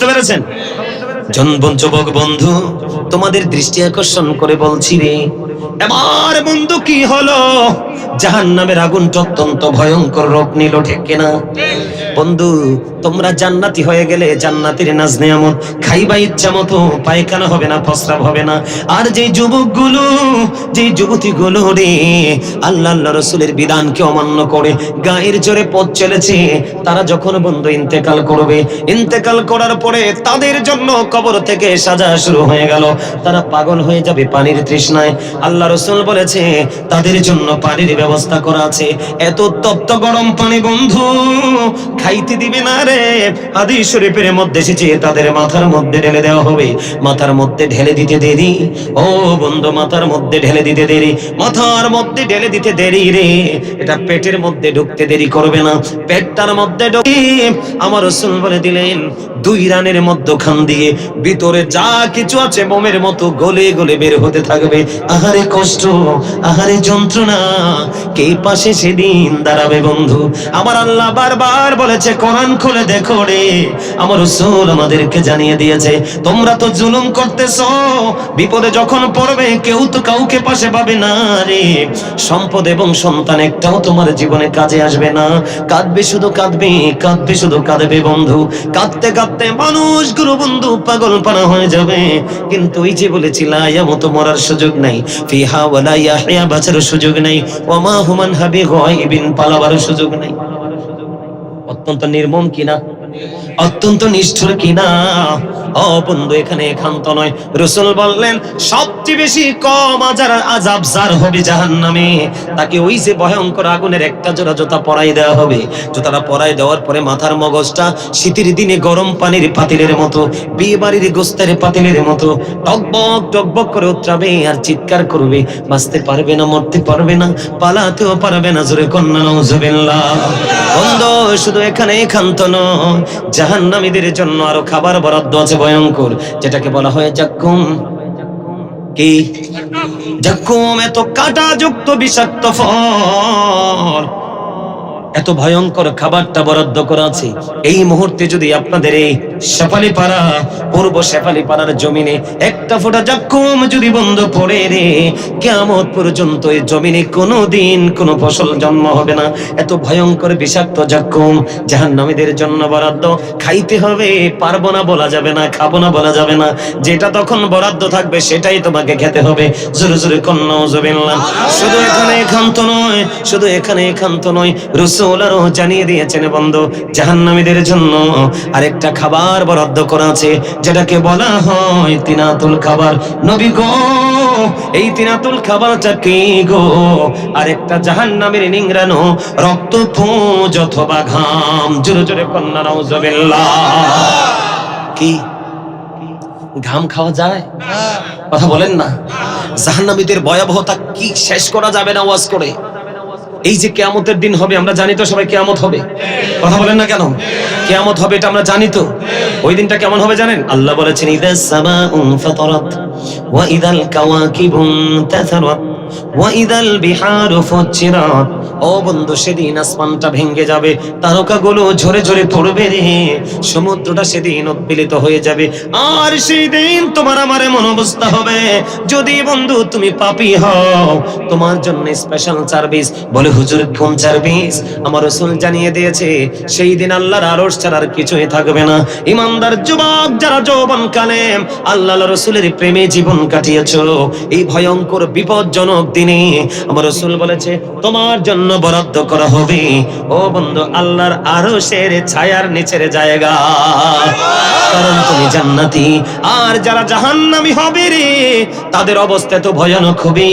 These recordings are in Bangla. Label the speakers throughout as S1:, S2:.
S1: বুঝতে পেরেছেন? যুবক বন্ধু, তোমাদের দৃষ্টি আকর্ষণ করে বলছি রে, এবার বন্ধু কি হলো? জাহান্নামের আগুনটা অত্যন্ত ভয়ঙ্কর রূপ নিল, ঠিক কিনা? বন্ধু, তোমরা জান্নাতি হয়ে গেলে জান্নাতের নাজ নিয়ামত খাইবা ইচ্ছা মতো, পায়খানা হবে না, প্রস্রাব হবে না। আর যে যুবকগুলো, যে যুবতীগুলো রে আল্লাহ রাসূলের বিধানকে অমান্য করে গায়ের জোরে পথ চলেছে, তারা যখন বন্ধু ইন্তেকাল করবে, ইন্তেকাল করার পরে তাদের জন্য কবর থেকে সাজা শুরু হয়ে গেল। তারা পাগল হয়ে যাবে পানির তৃষ্ণায়। আল্লাহ রাসূল বলেছে তাদের জন্য পানির ব্যবস্থা করা আছে। এত তপ্ত গরম পানি বন্ধু খাইতে দিবে না রে। হাদিস শরীফের মধ্যে এসেছে তাদের মাথার মধ্যে ঢেলে দেওয়া হবে। মাথার মধ্যে ঢেলে দিতে দেরি, ও বন্ধু মাথার মধ্যে ঢেলে দিতে দেরি, মাথার মধ্যে ঢেলে দিতে দেরি রে। এটা পেটের মধ্যে ঢুকতে দেরি করবে না। পেটটার মধ্যে ঢুকে আমার রাসূল বলে দিলেন 2 রানের মধ্যখান দিয়ে ভিতরে যা কিছু আছে বোমের মতো গলে গলে বের হতে থাকবে। আহারে কষ্ট, আহারে যন্ত্রণা, কে পাশে সেদিন দাঁড়াবে বন্ধু? আমার আল্লাহ বারবার বলেছে, কোরআন খুলে দেখো রে। আমার রাসূল আমাদেরকে জানিয়ে দিয়েছে, তোমরা তো জুলুম করতেছো, বিপদে যখন পড়বে কেউ তো কাউকে পাশে পাবে না রে। সম্পদ এবং সন্তান একটাও তোমার জীবনে কাজে আসবে না। কাঁদবে শুধু কাঁদবে, কাঁদবে শুধু কাঁদবে বন্ধু। কাঁদতে কাঁদতে মানুষগুলো বন্ধু পাগল পানা হয়ে যাবে। কিন্তু ওই যে বলেছিল ইয়ামত মরার সুযোগ নাই, ফিহা ওয়ালা ইয়াহইয়া বাঁচার সুযোগ নাই, ওয়ামা হুমান হাবি গায়বিন পালাবার সুযোগ নাই। অত্যন্ত নির্মম কিনা, অত্যন্ত নিষ্ঠুর কিনা? ও বন্ধু, এখানে একান্ত নয়। রাসূল বললেন সবচেয়ে বেশি কম আযাব যার হবে জাহান্নামে, তাকে ওই যে ভয়ঙ্কর আগুনের একটা জোড়া জুতা পরাই দেওয়া হবে। জুতাটা পরাই দেওয়ার পরে মাথার মগজটা শীতের দিনে গরম পানির পাতিলের মতো, বিয়ে বাড়ির গোস্তের পাতিলের মতো টকবক টকবক করে উতরাবে আর চিৎকার করবে। বাঁচতে পারবে না, মরতে পারবে না, পালাতেও পারবে না। জোরে কন্যা নাউজুবিল্লাহ। বন্ধু, শুধু এখানে একান্ত নয়, জাহান্নামীদের জন্য আরো খাবার বরাদ্দ আছে ভয়ঙ্কর, যেটাকে বলা হয় জাক্কুম। কি জাক্কুম? এত কাঁটাযুক্ত বিষাক্ত ফল, এত ভয়ঙ্কর খাবারটা বরাদ্দ করা আছে। এই মুহূর্তে যদি আপনাদের এই শেফালিপাড়া, পূর্ব শেফালিপাড়ার জমিনে একটা ফোঁটা জাক্কুম যদি বন্ধ পড়ে রে, কিয়ামত পর্যন্ত এই জমিনে কোনোদিন কোনো ফসল জন্ম হবে না। এত ভয়ঙ্কর বিষাক্ত জাক্কুম জাহান্নামীদের জন্য বরাদ্দ। খাইতে হবে, পারবো না বলা যাবে না, খাবো না বলা যাবে না। যেটা তখন বরাদ্দ থাকবে সেটাই তোমাকে খেতে হবে। জোরে জোরে কন্যা নাউজুবিল্লাহ। শুধু এখানে একান্ত নয়, শুধু এখানে একান্ত নয়, রাসূল আরো জানিয়ে দিয়েছেন বন্ধু জাহান্নামীদের জন্য আরেকটা খাবার বরাদ্দ করা আছে, যেটাকে বলা হয় তিনাতুল খাবার। নবী গো, এই তিনাতুল খাবারটা কি গো? আরেকটা জাহান্নামের নিংড়ানো রক্তপুঞ্জ অথবা ঘাম। জোরে জোরে কন্যা নাউজুবিল্লাহ। কি ঘাম খাওয়া যায়? কথা বলেন না। জাহান্নামীদের ভয়াবহতা কি শেষ করা যাবে না ওয়াজ করে। এই যে কিয়ামতের দিন হবে, আমরা জানি তো সবাই কিয়ামত হবে। কথা বলেন না কেন? কিয়ামত হবে এটা আমরা জানি তো। ওই দিনটা কেমন হবে জানেন? আল্লাহ বলেছেন ইদাস সামাউন ফাতারাত ওয়া ইদাল কাওয়াকিবুন তাসারাত ওয়া ইদাল বিহারু ফুজ্জিরাত। ও বন্ধু, সেদিন আসমানটা ভেঙে যাবে, তারকাগুলো ঝরে ঝরে পড়বে রে, সমুদ্রটা সেদিন উদ্বেলিত হয়ে যাবে। আর সেই দিন তোমার আমার এমন অবস্থা হবে, যদি বন্ধু তুমি পাপী হও, তোমার জন্য স্পেশাল সার্ভিস। বলে হুজুর কোন সার্ভিস? আমার রাসূল জানিয়ে দিয়েছে সেই দিন আল্লাহর আরশ ছাড়ার কিছুই থাকবে না। ইমানদার যুবক যারা যৌবনকালে আল্লাহ রাসূলের প্রেমে জীবন কাটিয়েছো, এই ভয়ঙ্কর বিপজ্জনক দিনে আমার রাসূল বলেছে তোমার জন্য বরাদ্দ করা হবে ও বন্ধু আল্লাহর আরশের ছায়ার নিচের জায়গা, কারণ তুমি জান্নাতি। আর যারা জাহান্নামী হবে রে, তাদের অবস্থা তো ভয়ানক হবে।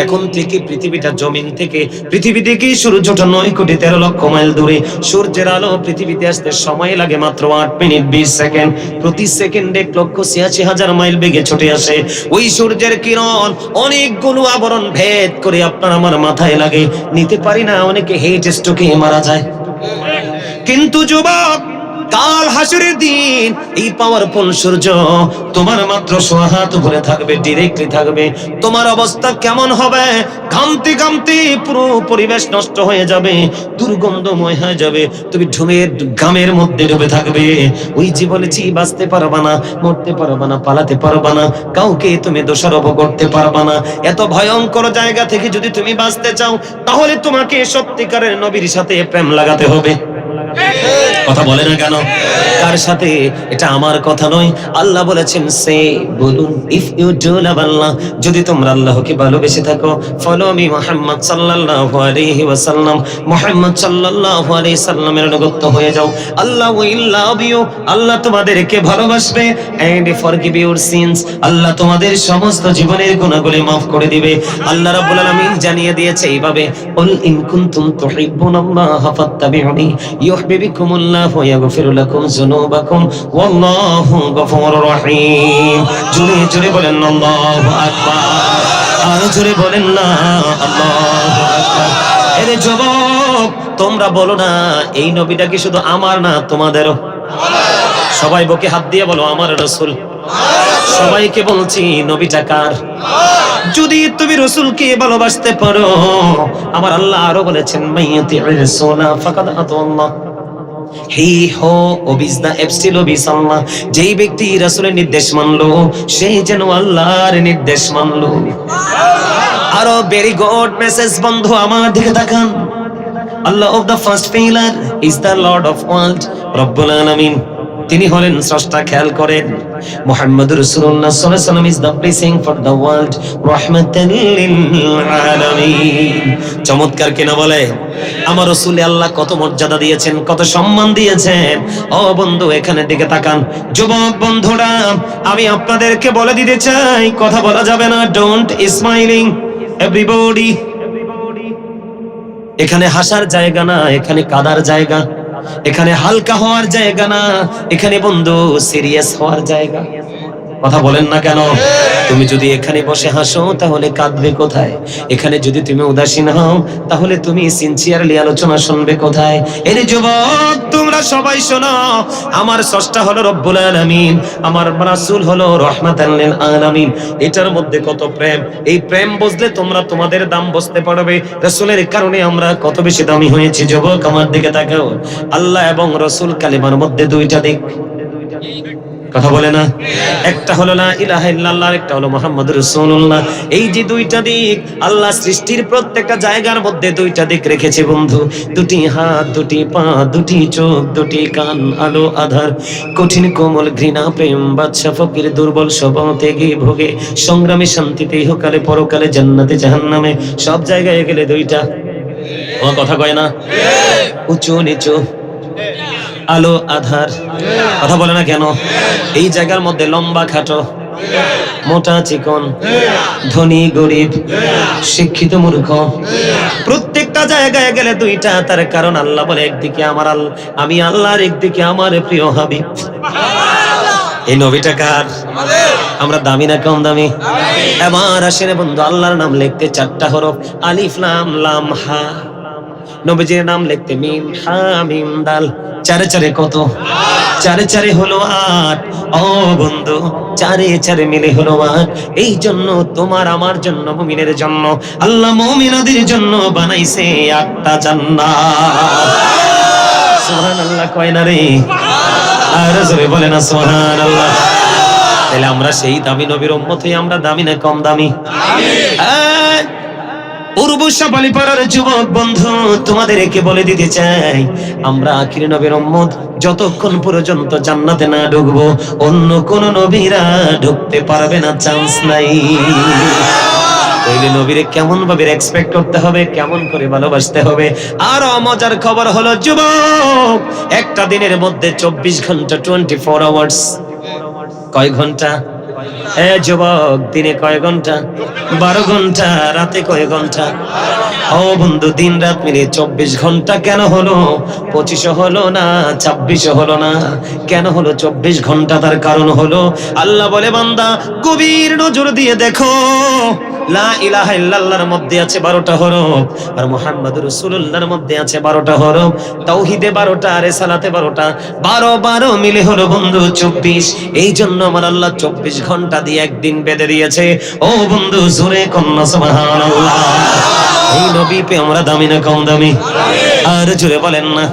S1: এখন থেকে পৃথিবীটা জমিন থেকে, পৃথিবী থেকে সূর্যটা 9,13,00,000 মাইল দূরে। সূর্যের আলো পৃথিবীতে আসতে সময় লাগে মাত্র 8 মিনিট 20 সেকেন্ড। প্রতি সেকেন্ডে 1,86,000 মাইল বেগে ছুটে আসে। ওই সূর্যের কিরণ অনেকগুলো আবরণ ভেদ করে আপনার আমার মাথায় লাগে, নিতে পারি না, অনেকে হেট স্ট্রোকে মারা যায়। কিন্তু যুবক কাল হাসরের দিন এই পাওয়ারফুল সূর্য তোমার মাত্র 100 হাত উপরে থাকবে, ডিরেক্টলি থাকবে। তোমার অবস্থা কেমন হবে? ঘামতে ঘামতে পুরো পরিবেশ নষ্ট হয়ে যাবে, দুর্গন্ধময় হয়ে যাবে, তুমি ঢুমের ঘামের মধ্যে ডুবে থাকবে। ওই যে বলেছি, বাঁচতে পারবা না, মরতে পারবা না, পালাতে পারবা না, কাউকে তুমি দোষারোপ করতে পারবা না। এত ভয়ঙ্কর জায়গা থেকে যদি তুমি বাঁচতে চাও, তাহলে তোমাকে সত্যিকারের নবীর সাথে প্রেম লাগাতে হবে। কথা বলে না কেন? কার সাথে? এটা আমার কথা নয়, আল্লাহ বলেছেন, সে বলুন, ইফ ইউ ডু লাভ আল্লাহ, যদি তোমরা আল্লাহকে ভালোবেসে থাকো, ফলো মি মুহাম্মদ সাল্লাল্লাহু আলাইহি ওয়াসাল্লাম, মুহাম্মদ সাল্লাল্লাহু আলাইহি সাল্লামের অনুগত হয়ে যাও। আল্লাহ উইল লাভ ইউ, আল্লাহ তোমাদেরকে ভালোবাসবে, এন্ড ফরগিভ ইউর সিনস, আল্লাহ তোমাদের সমস্ত জীবনের গুনাহগুলি maaf করে দিবে। আল্লাহ রাব্বুল আলামিন জানিয়ে দিয়েছে এইভাবে, কুল ইন কুনতুম তুহিব্বুনাল্লাহা ফাত্তাবিউনি ইউহিব্বুকুমুল্লাহ ওয়া ইয়াগফির লাকুম যুনুবাকুম ওয়াল্লাহু গফুরুর রহিম। জোরে জোরে বলেন আল্লাহু আকবার, আর জোরে বলেন না আল্লাহু আকবার। এরে যুবক, তোমরা বলো না, এই নবীটা কি শুধু আমার না, তোমাদেরও? সবাই বুকে হাত দিয়ে বলো, আমার রাসূল। সবাইকে বলছি, নবীটা কার? যদি তুমি রাসূলকে ভালোবাসতে পারো, আমার আল্লাহ আরো বলেছেন, মাইয়াতির রাসূলা ফাকাদ আতাল্লাহ। হি হো ওবিস দা এফসিল ওবিস আল্লাহ। যেই ব্যক্তি রাসূলের নির্দেশ মানলো, সে যেন আল্লাহর নির্দেশ মানলো। আরো ভেরি গুড মেসেজ বন্ধু, আমার দিকে তাকান। আল্লাহ of the first pillar is the lord of world, রব্বুল আলামিন, তিনি হলেন স্রষ্টা। খেয়াল করেন, মুহাম্মদুর রাসূলুল্লাহ সাল্লাল্লাহু আলাইহি ওয়াসাল্লাম is the blessing for the world, রাহমাতাল লিল আলামিন। চমৎকার কিনা বলে? আমার রাসূল আল্লাহ কত মর্যাদা দিয়েছেন, কত সম্মান দিয়েছেন। ও বন্ধু, এখানে দিকে তাকান। যুবক বন্ধুরা, আমি আপনাদেরকে বলে দিতে চাই, কথা বলা যাবে না, ডোন্ট স্মাইলিং এভরিবডি। এখানে হাসার জায়গা না, এখানে কাদার জায়গা। এখানে হালকা হওয়ার জায়গা না, এখানে বন্ধু সিরিয়াস হওয়ার জায়গা। কথা বলেন না কেন? তুমি যদি এখানে বসে হাসো, তাহলে কাঁদবে কোথায়? এখানে যদি তুমি উদাসীন হও, তাহলে তুমি সিনসিয়ারলি আলোচনা শুনবে কোথায়? এই যুবক, তোমরা সবাই শোনো, আমার স্রষ্টা হলো রব্বুল আলামিন, আমার রাসূল হলো রাহমাতাল লিল আলামিন। এটার মধ্যে কত প্রেম! এই প্রেম বুঝলে তোমরা তোমাদের দাম বুঝতে পারবে। রাসূলের কারণে আমরা কত বেশি দামি হয়েছি। যুবক, আমার দিকে তাকাও। আল্লাহ এবং রাসূল কালিমার মধ্যে দুইটা দিক। কথা বলে না? একটা হলো লা ইলাহা ইল্লাল্লাহ, একটা হলো মুহাম্মাদুর রাসূলুল্লাহ। এই যে দুইটা দিক, আল্লাহ সৃষ্টির প্রত্যেকটা জায়গার মধ্যে দুইটা দিক রেখেছে বন্ধু। দুটি হাত, দুটি পা, দুটি চোখ, দুটি কান, আলো আধার, কঠিন কোমল ঘৃণা, প্রেম, বাদশা ফকির, দুর্বল স্বভাব, ত্যাগী ভোগে, সংগ্রামী, শান্তিতে, ইহকালে পরকালে, জান্নাতে জাহান্নামে, সব জায়গায় গেলে দুইটা। ও কথা কয় না? উঁচু নিচু, আলো আধার। কথা বলে না কেন? এই জায়গার মধ্যে লম্বা খাটো, মোটা চিকন, ধনী গরিব, শিক্ষিত মূর্খ, প্রত্যেকটা জায়গায় গেলে দুইটা। তার কারণ আল্লাহ বলে, একদিকে আমার আমি আল্লাহর, একদিকে আমার প্রিয় হাবিব। এই নবীটা কার? আমরা দামি না কম দামি? এবার আসেন বন্ধু, আল্লাহর নাম লিখতে 4টা হরফ, আলিফ লাম লাম হা। নবীজির নাম লিখতে মিম হা মিম দাল। 4 4 কত? 4 4 হলো 8। ও বন্ধু, 4 4 মিলে হলো 8। এই জন্য তোমার আমার জন্য, মুমিনের জন্য আল্লাহ মুমিনদের জন্য বানাইছে 8টা জান্নাত। সুবহানাল্লাহ কয় না রে? আর জোরে বলে না সুবহানাল্লাহ। তাহলে আমরা সেই দামি নবীর উম্মত হই, আমরা দামি না কম দামি? পূর্বশালী পাড়ার যুবক বন্ধু, তোমাদেরকে বলে দিতে চাই, আমরা আখির নবীর উম্মত। যতক্ষণ পর্যন্ত জান্নাতে না ঢুকবো, অন্য কোন নবীরা ঢুকতে পারবে না, চান্স নাই। তাইলে নবীরে কেমন ভাবে এক্সপেক্ট করতে হবে, কেমন করে ভালোবাসতে হবে। আর মজার খবর হলো যুবক, একটা দিনের মধ্যে 24 ঘন্টা, 24 আওয়ার্স। কয় ঘন্টা? যুবক, দিনে কয় ঘন্টা? 12 ঘন্টা। রাতে কয় ঘন্টা? ও বন্ধু, দিন রাত মিলে 24 ঘন্টা। কেন হলো 25 হলো না, 26 হলো না? কেন হলো 24 ঘন্টা? তার কারণ হলো, আল্লাহ বলে, বান্দা গভীর নজর দিয়ে দেখো, লা ইলাহা ইল্লাল্লাহর মধ্যে আছে 12টা হরফ, আর মুহাম্মাদুর রাসূলুল্লাহর মধ্যে আছে 12টা হরফ। তাওহীদে 12টা, রিসালাতে 12টা, 12 মিলে হলো বন্ধু 24। এই জন্য আমার আল্লাহ 24 ঘন্টা দিয়ে একদিন বেঁধে দিয়েছে। ও বন্ধু জোরে কন্না সুবহানাল্লাহ। এই নবী পে আমরা দামি না কম দামি? আর জোরে বলেন না।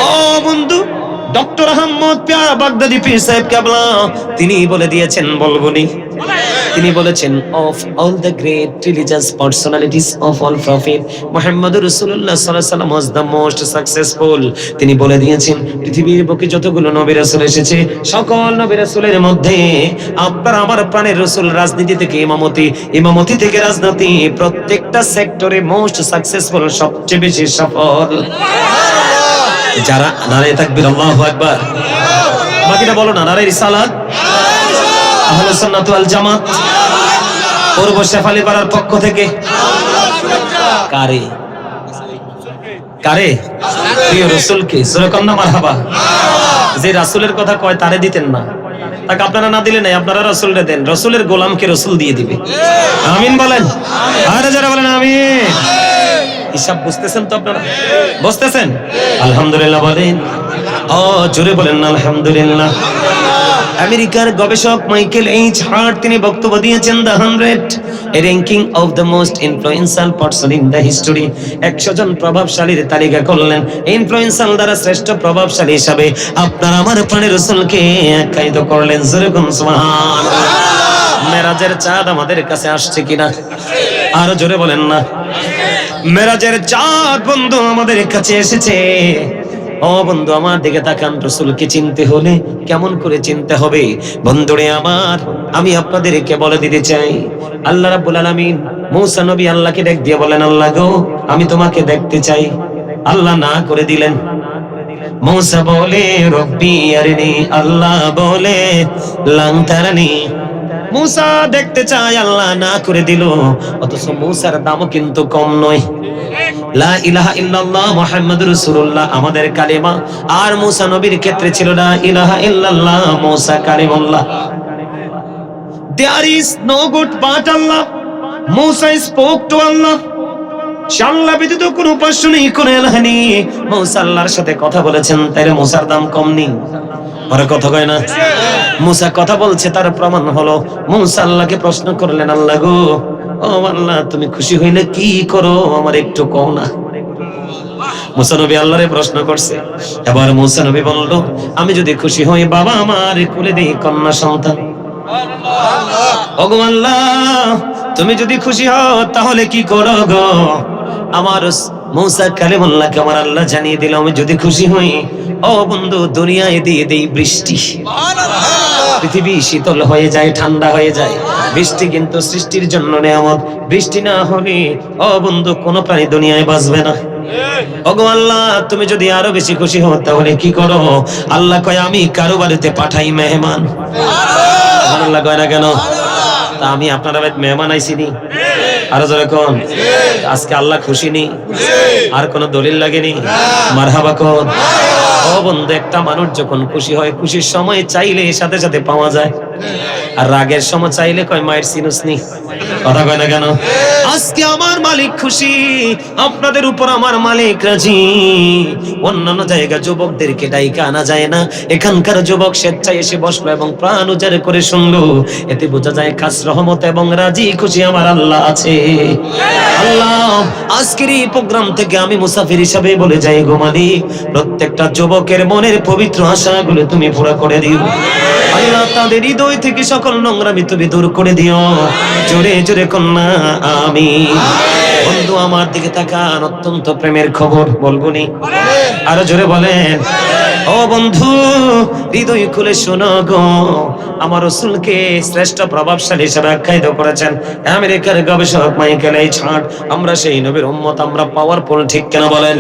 S1: ও বন্ধু, ডক্টর আহমদ পিয়া বাগদাদি পীর সাহেব কেবলা তিনি বলে দিয়েছেন, বলবনি? তিনি বলেছেন, of all the great religious personalities of all prophet মুহাম্মদুর রাসূলুল্লাহ সাল্লাল্লাহু আলাইহি ওয়াসাল্লাম ওয়াজ দ্য মোস্ট সাকসেসফুল। তিনি বলে দিয়েছেন, পৃথিবীর বুকে যতগুলো নবী রাসূল এসেছে, সকল নবী রাসূলের মধ্যে আপনার আমার প্রাণের রাসূল রাজনীতি থেকে ইমামতি, ইমামতি থেকে রাজনীতি, প্রত্যেকটা সেক্টরে মোস্ট সাকসেসফুল, সবচেয়ে বেশি সফল। যারা নারায়ে তাকবীর, আল্লাহু আকবার, বাকিটা বলো না, নারায়ে রিসালাত, আহলে সুন্নাত ওয়াল জামাত, পূর্ব শেফালী পাড়ার পক্ষ থেকে কারে কারে প্রিয় রাসূলকে সুরকান না মারহাবা। যে রাসূলের কথা কয় তারে দিতেন না, তাকে আপনারা না দিলে নাই, আপনারা রাসূলরে দেন, রাসূলের গোলামকে রাসূল দিয়ে দিবে। আমিন বলেন, আরে যারা বলেন আমিন। হিসাব বুঝতেছেন তো আপনারা? বুঝতেছেন? আলহামদুলিল্লাহ বলেন, ও জোরে বলেন না আলহামদুলিল্লাহ। আমেরিকার গবেষক মাইকেল এইচ হার্ট তিনি বক্তব্য দিয়েছেন, the 100 ranking of the most influential person in the history. 100 জন প্রভাবশালীর তালিকা করলেন, ইনফ্লুয়েন্সিয়াল দ্বারা শ্রেষ্ঠ প্রভাবশালী হিসাবে আপনার আমার প্রাণের রাসূলকে আখ্যায়িত করলেন। জোরে বলুন সুবহানাল্লাহ। মেরাজের চাঁদ আমাদের কাছে আসছে কিনা? আরো জোরে বলেন না। মেরাজের চাঁদ বন্ধু আমাদের কাছে এসেছে। ও বন্ধু আমার দিকে তাকান, রাসূলকে চিনতে হলে কেমন করে চিনতে হবে? বন্ধুরে আমার, আমি আপনাদেরকে বলে দিতে চাই, আল্লাহ রাব্বুল আলামিন মূসা নবী আল্লাহকে ডাক দিয়ে বলেন, আল্লাহ গো আমি তোমাকে দেখতে চাই। আল্লাহ না করে দিলেন। মূসা বলে রব্বি আরিনি, আল্লাহ বলে লান তারানি। মূসা দেখতে চায়, আল্লাহ না করে দিল। অথচ মূসার দামও কিন্তু কম নয়। লা ইলাহা ইল্লাল্লাহ মুহাম্মাদুর রাসূলুল্লাহ আমাদের কালিমা, আর মূসা নবীর ক্ষেত্রে ছিল লা ইলাহা ইল্লাল্লাহ Musa Kalimullah. There is no good but Allah. Musa spoke to Allah. আল্লাহ ব্যতীত কোনো উপাস্য নেই, কোনো ইলাহ নেই। মূসা আল্লাহর সাথে কথা বলেছেন, তাইলে মূসার দাম কম নেই? পরে কথা কয় না? মূসা কথা বলছে, তার প্রমাণ হলো মূসা আল্লাহকে প্রশ্ন করলেন, আল্লাহ গো, ও আল্লাহ তুমি খুশি হইলে কি করো আমার একটু কও না। মূসা নবী আল্লাহরে প্রশ্ন করছে। এবার মূসা নবী বলল, আমি যদি খুশি হই বাবা আমার কোলে দেই কন্যা সন্তান। ওগো আল্লাহ তুমি যদি খুশি হও তাহলে কি করো গো? আমার মূসা কালিমুল্লাহকে আমার আল্লাহ জানিয়ে দিল, আমি যদি খুশি হই ও বন্ধু দুনিয়ায় দিয়ে দেই বৃষ্টি। পৃথিবী শীতল হয়ে যায়, ঠান্ডা হয়ে যায়। বৃষ্টি কিন্তু সৃষ্টির জন্য নিয়ামত। বৃষ্টি না হলে ও বন্ধু কোনো প্রাণী দুনিয়ায় বাঁচবে না। ওগো আল্লাহ তুমি যদি আরো বেশি খুশি হও তাহলে কি করো? আল্লাহ কয় আমি কারো বাড়িতে পাঠাই মেহমান। আল্লাহ কয় না কেন? তা আমি আপনার বাড়িতে মেহমান আইছিনি? আরো জোরে কোন? আজকে আল্লাহ খুশি নি? আর কোন দলিল লাগেনি? মারহাবা কোন? ও বন্ধু একটা মানুষ যখন খুশি হয়, খুশির সময় চাইলে সাথে সাথে পাওয়া যায়, আর রাগের সময় চাইলে কয় মায়ের সিনুসনি। কথা কয় না কেন? আজকে আমার মালিক খুশি, আপনাদের উপর আমার মালিক রাজি। অন্যান্য জায়গা যুবকদেরকে ডাইকা আনা যায় না, এখানকার যুবক স্বেচ্ছায় এসে বসলো এবং প্রাণ উজাড় করে শুনলো। এতে বোঝা যায় খাস রহমত এবং রাজি খুশি আমার আল্লাহ আছে। আল্লাহ আজকের এই প্রোগ্রাম থেকে আমি মুসাফির হিসাবে বলে যাই গো মালিক, প্রত্যেকটা যুবকের মনের পবিত্র আশাগুলো তুমি পুরা করে দিও। আল্লাহ তাদের হৃদয় থেকে সকল নোংরামি তুমি দূর করে দিও। জোরে জোরে কন্যা আমিন। বন্ধু আমার দিকে তাকান, অত্যন্ত প্রেমের খবর বলবনি? আরো জোরে বলেন। ও বন্ধু হৃদয় খুলে শোনো গো, আমার রাসূলকে শ্রেষ্ঠ প্রভাবশালী হিসেবে আখ্যায়িত করেছেন আমেরিকার গবেষক মাইকেল এইচ হার্ট। আমরা সেই নবীর উম্মত, আমরা পাওয়ারফুল, ঠিক কেন বলেন?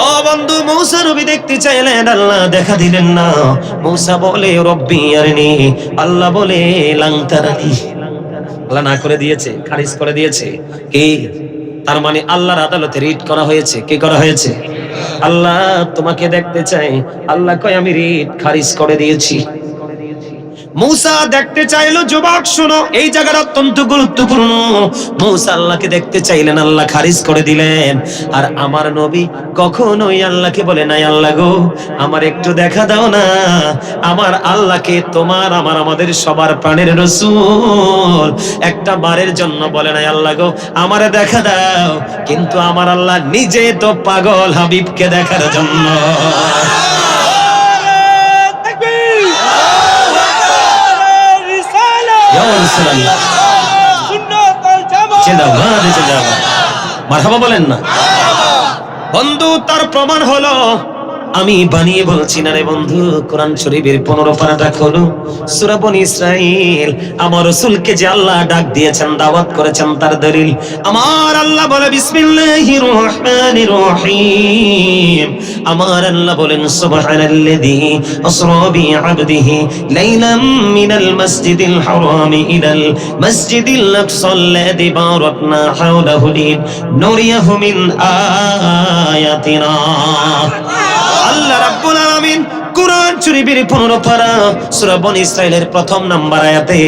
S1: ও বন্ধু মূসা নবী দেখতে চাইলেন, আল্লাহ দেখা দিলেন না। মূসা বলে রব্বি আরিনি, আল্লাহ বলে লান তারানি। আল্লাহ না করে দিয়েছে, খারিজ করে দিয়েছে। কি তার মানে? আল্লাহর আদালতে রিট করা হয়েছে। কি করা হয়েছে? আল্লাহ তোমাকে দেখতে চাই। আল্লাহ কয় আমি রিট খারিজ করে দিয়েছি। মূসা দেখতে চাইলো, যুবক শোনো, এই জায়গাটা অত্যন্ত গুরুত্বপূর্ণ। মূসা আল্লাহকে দেখতে চাইলেন, আল্লাহ খারিজ করে দিলেন। আর আমার নবী কখনোই আল্লাহকে বলে নাই, আল্লাহ গো আমার একটু দেখা দাও না। আমার আল্লাহকে তোমার আমার আমাদের সবার প্রাণের রাসূল একটা বারের জন্য বলে নাই, আল্লাহ গো আমারে দেখা দাও। কিন্তু আমার আল্লাহ নিজে তো পাগল হাবিবকে দেখার জন্য। মারহাবা বলেন না বন্ধু। তার প্রমাণ হলো, আমি বানিয়ে বলছি না রে বন্ধু। কোরআন শরীফের 15 পারাটা খোলো, সূরা বনী ইসরাঈল। আমার রাসূলকে যে আল্লাহ ডাক দিয়েছেন, দাওয়াত করেছেন, তার দলিল আমার আল্লাহ বলে বিসমিল্লাহির রহমানির রহিম। আমার আল্লাহ বলেন সুবহানাল্লাযী আসরা বিআবদিহি লাইলাম মিনাল মাসজিদিল হারামি ইলাল মাসজিদিল আকসাল্লাযী বারাকনা হাওলাহু লিনুরিয়াহু মিন আয়াতিনা। আল্লাহ রাব্বুল আলামিন কুরআন শরীফের 15 পারা সূরা বনী ইসরাঈলের প্রথম নাম্বার আয়াতে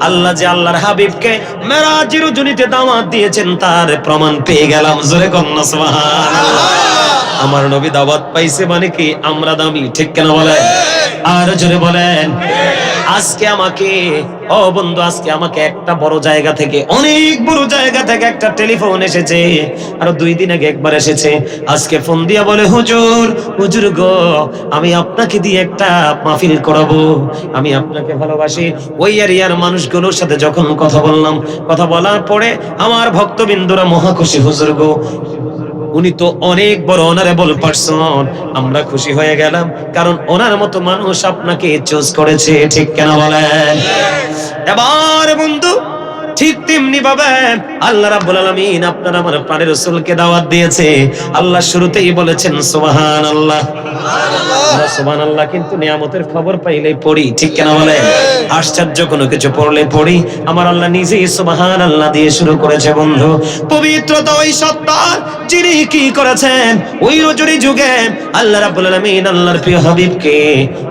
S1: আল্লাহ যে আল্লাহর হাবিবকে মেরাজের জনিতে দাওয়াত দিয়েছেন তার প্রমাণ পেয়ে গেলাম। জোরে কন্না সুবহানাল্লাহ। আমার নবী দাওয়াত পাইছে মানে কি আমরা দামি, ঠিক কেন বলেন? আর জোরে বলেন। আজকে আমাকে, ও বন্ধু, আজকে আমাকে একটা বড় জায়গা থেকে, অনেক বড় জায়গা থেকে একটা টেলিফোন এসেছে। আর 2 দিন আগে একবার এসেছে। আজকে ফোন দিয়া বলে, হুজুর হুজুর গো আমি আপনাকে দিয়ে একটা মাহফিল করাবো, আমি আপনাকে ভালোবাসি। ওই এরিয়ার মানুষগুলোর সাথে যখন কথা বললাম, কথা বলার পরে আমার ভক্তবৃন্দরা মহা খুশি। হুজুর গো উনি তো অনেক বড় অনারেবল পারসন, আমরা খুশি হয়ে গেলাম, কারণ ওনার মতো মানুষ আপনাকে চুজ করেছে, ঠিক কেন বলেন? এবার বন্ধু ঠিক তেমনি ভাবে আল্লাহ রাব্বুল আলামিন আপনার আমার প্রাণের রাসূলকে দাওয়াত দিয়েছে। আল্লাহ শুরুতেই বলেছেন সুবহানাল্লাহ। আমরা সুবহানাল্লাহ কিন্তু নিয়ামতের খবর পাইলেই পড়ি, ঠিক কেন বলেন? আশ্চর্য কোনো কিছু পড়লে পড়ি। আমার আল্লাহ নিজেই সুবহানাল্লাহ দিয়ে শুরু করেছে বন্ধু। পবিত্রতা ওই সত্তার যিনি কি করেছেন ওই রজনী যুগে আল্লাহ রাব্বুল আলামিন আল্লাহর প্রিয় হাবিবকে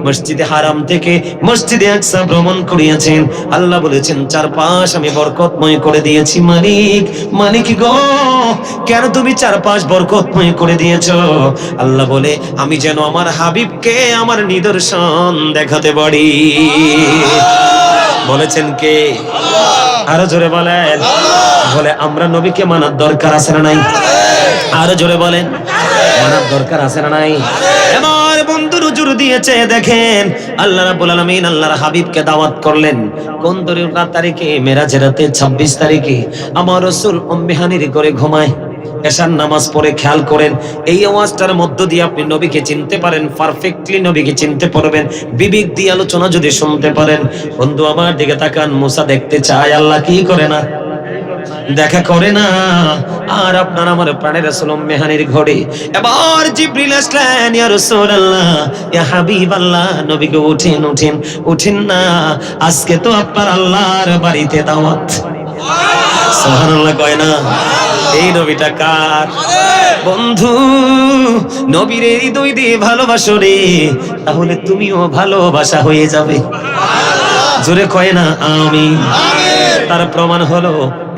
S1: মসজিদে হারাম থেকে মসজিদে আকসা ভ্রমণ করিয়েছেন। আল্লাহ বলেছেন চারপাশ আমি বরকতময় করে দিয়েছি। মালিক মালিক গো কেন তুমি চারপাশ বরকতময় করে দিয়েছো? আল্লাহ বলে আমি যেন আমার হাবিবকে আমার নিদর্শন দেখাতে পারি। বলেছেন কে? আরো জোরে বলেন। বলে আমরা নবীকে মানার দরকার আছে না নাই? আরো জোরে বলেন, মানার দরকার আছে না নাই? এবার বন্ধু হুজুর দিয়েছে দেখেন, আল্লাহ রাব্বুল আলামিন আল্লাহর হাবিবকে দাওয়াত করলেন কোন তারিখে? মেরাজের রাতে 26 তারিখে। আমার রাসূল উম্মে হানির করে ঘুমায়, এশার নামাজ পড়ে। খেয়াল করেন এই আওয়াজটার মধ্য দিয়ে আপনি নবীকে চিনতে পারেন, পারফেক্টলি নবীকে চিনতে পারবেন বিবেক দিয়ে আলোচনা যদি শুনতে পারেন। বন্ধু আমার দিকে তাকান, মুসা দেখতে চায়, আল্লাহ কি করে না? দেখা করে না। আর আপনার আমার প্রাণের রাসূল উম্মে হানির ঘরে এবার জিবরিল আসলেন, ইয়া রাসূলুল্লাহ ইয়া হাবিবাল্লাহ, নবী গো উঠেন উঠেন উঠেন না, আজকে তো আপনার আল্লাহর বাড়িতে দাওয়াত। সুবহানাল্লাহ কয় না? এই নবীটা কার? বন্ধু নবীর হৃদয় দিয়ে ভালোবাসো রে, তাহলে তুমিও ভালোবাসা হয়ে যাবে। জোরে কয় না আমিন? তার প্রমাণ হলো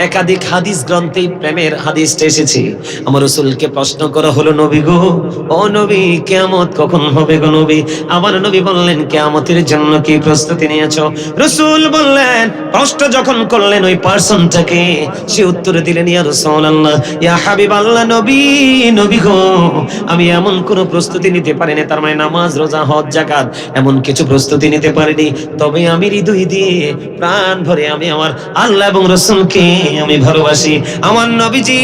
S1: একাধিক হাদিস গ্রন্থে প্রেমের হাদিসটা এসেছে। আমার রাসূলকে প্রশ্ন করা হলো, নবী গো, ও নবী কিয়ামত কখন হবে গো নবী? আমার নবী বললেন কিয়ামতের জন্য কি প্রস্তুতি নিয়েছো? রাসূল বললেন, প্রশ্ন যখন করলেন ওই পারসনটাকে, সে উত্তর দিলেন, ইয়া রাসূলুল্লাহ ইয়া হাবিবাল্লাহ, নবী নবী গো আমি এমন কোনো প্রস্তুতি নিতে পারিনি, তার মানে নামাজ রোজা হজ যাকাত এমন কিছু প্রস্তুতি নিতে পারিনি, তবে আমি হৃদয় দিয়ে প্রাণ ভরে আমি আমার আল্লাহ এবং রাসূলকে আমি ভালোবাসি। আমার নবীজি